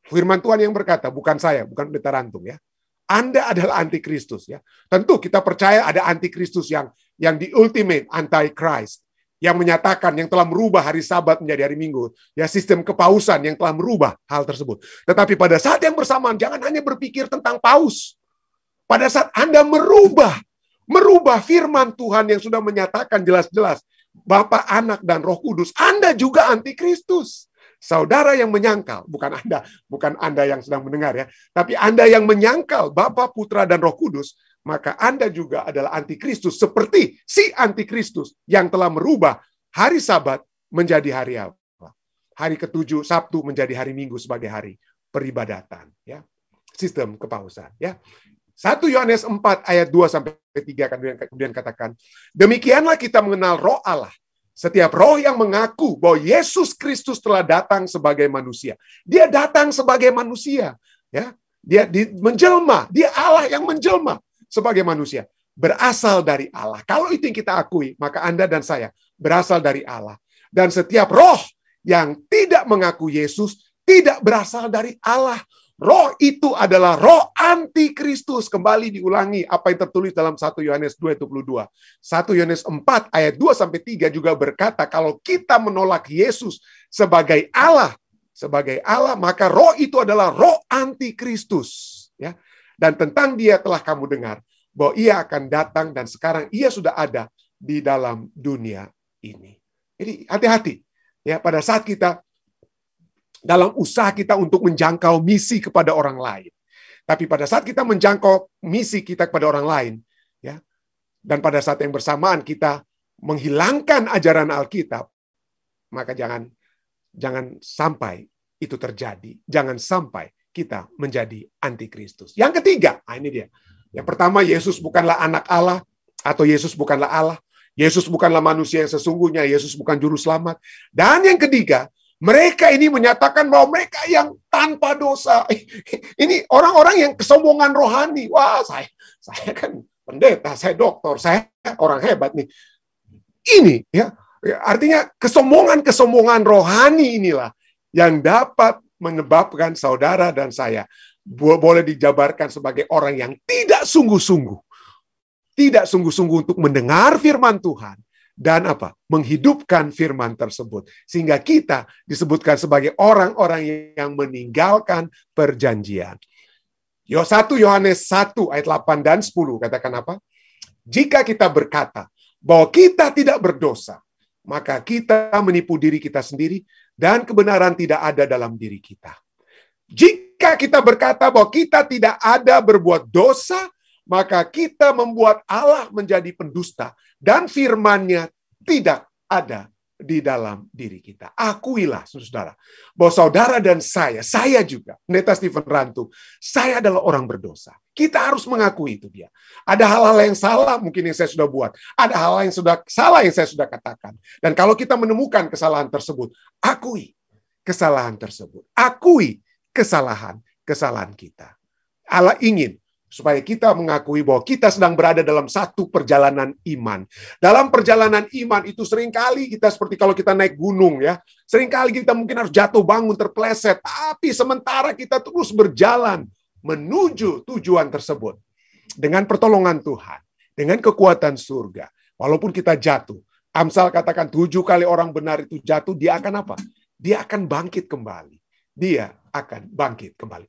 Firman Tuhan yang berkata, bukan saya, bukan pendeta Rantung ya. Anda adalah antikristus ya. Tentu kita percaya ada antikristus yang di ultimate anti-Christ, yang menyatakan, yang telah merubah hari Sabat menjadi hari Minggu, ya sistem kepausan yang telah merubah hal tersebut. Tetapi pada saat yang bersamaan, jangan hanya berpikir tentang paus. Pada saat Anda merubah firman Tuhan yang sudah menyatakan jelas-jelas Bapa, Anak, dan Roh Kudus, Anda juga antikristus. Saudara yang menyangkal, bukan Anda yang sedang mendengar ya, tapi Anda yang menyangkal Bapa, Putra, dan Roh Kudus, maka Anda juga adalah antikristus seperti si antikristus yang telah merubah hari Sabat menjadi hari apa? Hari ke-7 Sabtu menjadi hari Minggu sebagai hari peribadatan ya. Sistem kepausan ya. 1 Yohanes 4 ayat 2 sampai 3 kemudian katakan, demikianlah kita mengenal Roh Allah. Setiap roh yang mengaku bahwa Yesus Kristus telah datang sebagai manusia. Dia datang sebagai manusia, ya. Dia menjelma, dia Allah yang menjelma sebagai manusia. Berasal dari Allah. Kalau itu yang kita akui, maka Anda dan saya berasal dari Allah. Dan setiap roh yang tidak mengaku Yesus tidak berasal dari Allah. Roh itu adalah roh antikristus. Kembali diulangi apa yang tertulis dalam 1 Yohanes 2:22. 1 Yohanes 4 ayat 2-3 juga berkata kalau kita menolak Yesus sebagai Allah, maka roh itu adalah roh antikristus. Ya. Dan tentang dia telah kamu dengar bahwa ia akan datang dan sekarang ia sudah ada di dalam dunia ini. Jadi hati-hati ya pada saat kita dalam usaha kita untuk menjangkau misi kepada orang lain. Tapi pada saat kita menjangkau misi kita kepada orang lain, ya, dan pada saat yang bersamaan kita menghilangkan ajaran Alkitab, maka jangan sampai itu terjadi. Jangan sampai kita menjadi antikristus. Yang ketiga, ini dia. Yang pertama, Yesus bukanlah anak Allah, atau Yesus bukanlah Allah. Yesus bukanlah manusia yang sesungguhnya. Yesus bukan juru selamat. Dan yang ketiga, mereka ini menyatakan bahwa mereka yang tanpa dosa. Ini orang-orang yang kesombongan rohani. Wah, saya kan pendeta, saya dokter, saya orang hebat nih. Ini ya, artinya kesombongan rohani inilah yang dapat menyebabkan saudara dan saya boleh dijabarkan sebagai orang yang tidak sungguh-sungguh. Tidak sungguh-sungguh untuk mendengar firman Tuhan. Dan menghidupkan firman tersebut. Sehingga kita disebutkan sebagai orang-orang yang meninggalkan perjanjian. 1 Yohanes 1 ayat 8 dan 10 katakan apa? Jika kita berkata bahwa kita tidak berdosa, maka kita menipu diri kita sendiri dan kebenaran tidak ada dalam diri kita. Jika kita berkata bahwa kita tidak ada berbuat dosa, maka kita membuat Allah menjadi pendusta dan firman-Nya tidak ada di dalam diri kita. Akuilah, saudara, bahwa saudara dan saya juga, Pendeta Stephen Rantu, saya adalah orang berdosa. Kita harus mengakui itu dia. Ada hal-hal yang salah mungkin yang saya sudah buat. Ada hal-hal yang salah yang saya sudah katakan. Dan kalau kita menemukan kesalahan tersebut, akui kesalahan tersebut. Akui kesalahan kita. Allah ingin supaya kita mengakui bahwa kita sedang berada dalam satu perjalanan iman. Dalam perjalanan iman itu seringkali kita seperti kalau kita naik gunung ya. Seringkali kita mungkin harus jatuh bangun, terpeleset. Tapi sementara kita terus berjalan menuju tujuan tersebut. Dengan pertolongan Tuhan. Dengan kekuatan surga. Walaupun kita jatuh. Amsal katakan 7 kali orang benar itu jatuh, dia akan apa? Dia akan bangkit kembali. Dia akan bangkit kembali.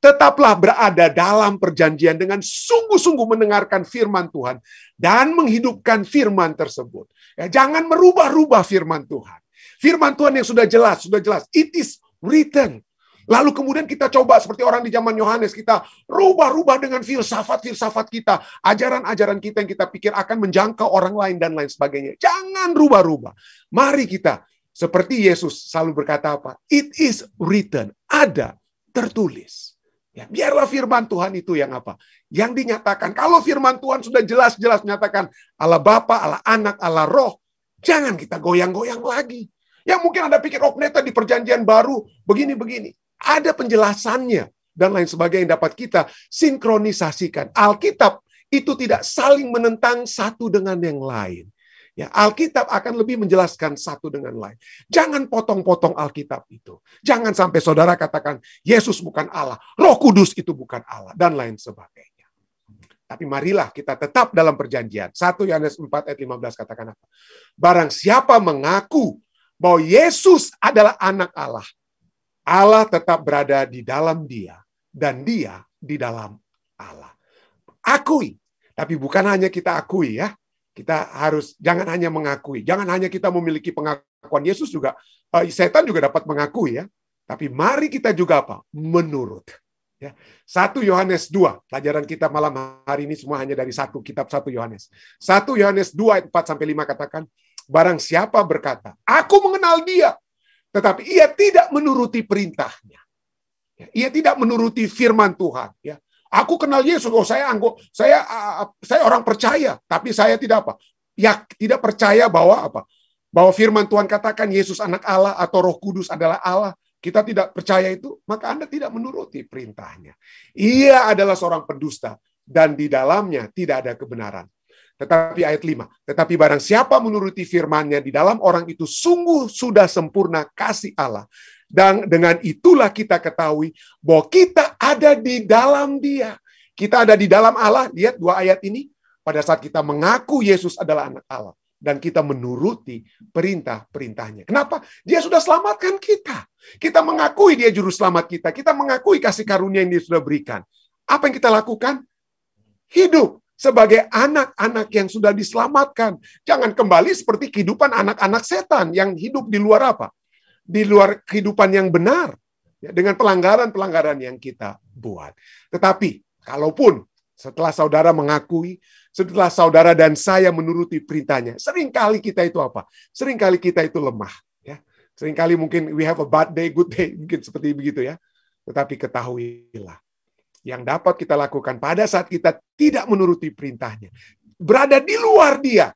Tetaplah berada dalam perjanjian dengan sungguh-sungguh mendengarkan firman Tuhan dan menghidupkan firman tersebut. Ya, jangan merubah-rubah firman Tuhan. Firman Tuhan yang sudah jelas. It is written. Lalu kemudian kita coba seperti orang di zaman Yohanes, kita rubah-rubah dengan filsafat-filsafat kita, ajaran-ajaran kita yang kita pikir akan menjangkau orang lain dan lain sebagainya. Jangan rubah-rubah. Mari kita, seperti Yesus selalu berkata apa? It is written. Ada, tertulis. Ya, biarlah firman Tuhan itu yang apa? Yang dinyatakan. Kalau firman Tuhan sudah jelas-jelas menyatakan Allah Bapa, Allah Anak, Allah Roh, jangan kita goyang-goyang lagi. Yang mungkin Anda pikir, oh pendeta di perjanjian baru, begini-begini. Ada penjelasannya dan lain sebagainya yang dapat kita sinkronisasikan. Alkitab itu tidak saling menentang satu dengan yang lain. Ya, Alkitab akan lebih menjelaskan satu dengan lain. Jangan potong-potong Alkitab itu. Jangan sampai saudara katakan, Yesus bukan Allah, Roh Kudus itu bukan Allah, dan lain sebagainya. Tapi marilah kita tetap dalam perjanjian. 1 Yohanes 4 ayat 15 katakan apa? Barang siapa mengaku bahwa Yesus adalah anak Allah, Allah tetap berada di dalam dia, dan dia di dalam Allah. Akui. Tapi bukan hanya kita akui ya. Kita harus, jangan hanya mengakui. Jangan hanya kita memiliki pengakuan. Yesus juga, setan juga dapat mengakui ya. Tapi mari kita juga apa? Menurut. Ya. 1 Yohanes 2. Pelajaran kita malam hari ini semua hanya dari satu kitab 1 Yohanes. 1 Yohanes 2 ayat 4-5 katakan, barang siapa berkata, aku mengenal dia, tetapi ia tidak menuruti perintahnya. Ia tidak menuruti firman Tuhan. Ya. Aku kenal Yesus, saya orang percaya, tapi saya tidak apa? Ya, tidak percaya bahwa apa? Bahwa firman Tuhan katakan Yesus anak Allah atau Roh Kudus adalah Allah. Kita tidak percaya itu, maka Anda tidak menuruti perintahnya. Ia adalah seorang pendusta dan di dalamnya tidak ada kebenaran. Tetapi ayat 5, tetapi barang siapa menuruti firman-Nya, di dalam orang itu sungguh sudah sempurna kasih Allah. Dan dengan itulah kita ketahui bahwa kita ada di dalam Dia. Kita ada di dalam Allah. Lihat 2 ayat ini. Pada saat kita mengaku Yesus adalah anak Allah. Dan kita menuruti perintah-perintahnya. Kenapa? Dia sudah selamatkan kita. Kita mengakui Dia juru selamat kita. Kita mengakui kasih karunia yang Dia sudah berikan. Apa yang kita lakukan? Hidup sebagai anak-anak yang sudah diselamatkan. Jangan kembali seperti kehidupan anak-anak setan yang hidup di luar apa? Di luar kehidupan yang benar. Ya, dengan pelanggaran-pelanggaran yang kita buat. Tetapi, kalaupun setelah saudara mengakui, setelah saudara dan saya menuruti perintahnya, seringkali kita itu apa? Seringkali kita itu lemah. Ya. Seringkali mungkin we have a bad day, good day. Mungkin seperti begitu ya. Tetapi ketahuilah. Yang dapat kita lakukan pada saat kita tidak menuruti perintahnya, berada di luar Dia,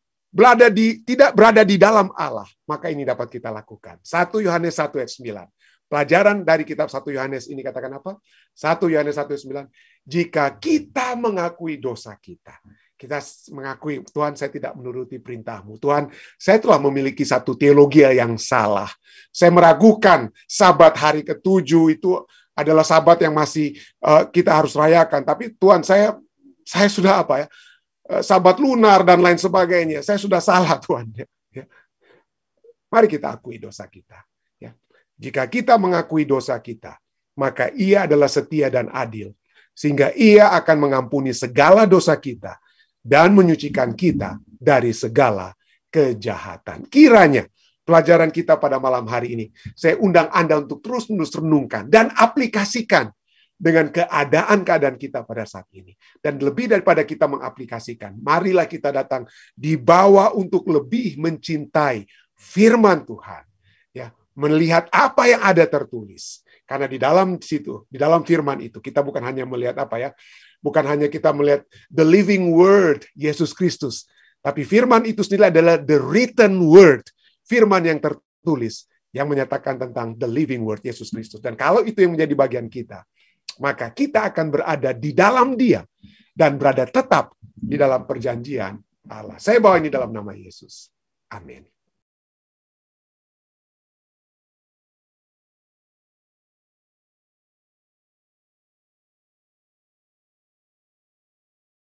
tidak berada di dalam Allah, maka ini dapat kita lakukan. 1 Yohanes 1 ayat 9. Pelajaran dari kitab 1 Yohanes ini katakan apa? 1 Yohanes 1 ayat 9. Jika kita mengakui dosa kita mengakui, Tuhan saya tidak menuruti perintah-Mu. Tuhan, saya telah memiliki satu teologi yang salah. Saya meragukan Sabat hari ke-7 itu adalah Sabat yang masih kita harus rayakan. Tapi Tuhan, saya sudah apa ya? Sabat lunar dan lain sebagainya. Saya sudah salah, Tuhan. Ya. Mari kita akui dosa kita. Ya. Jika kita mengakui dosa kita, maka Ia adalah setia dan adil. Sehingga Ia akan mengampuni segala dosa kita dan menyucikan kita dari segala kejahatan. Kiranya pelajaran kita pada malam hari ini, saya undang Anda untuk terus-menerus renungkan dan aplikasikan dengan keadaan-keadaan kita pada saat ini. Dan lebih daripada kita mengaplikasikan, marilah kita datang dibawa untuk lebih mencintai firman Tuhan. Ya, melihat apa yang ada tertulis. Karena di dalam situ, di dalam firman itu, kita bukan hanya melihat apa ya, bukan hanya kita melihat the living word, Yesus Kristus. Tapi firman itu sendiri adalah the written word. Firman yang tertulis yang menyatakan tentang the living word Yesus Kristus. Dan kalau itu yang menjadi bagian kita, maka kita akan berada di dalam Dia dan berada tetap di dalam perjanjian Allah. Saya bawa ini dalam nama Yesus. Amin.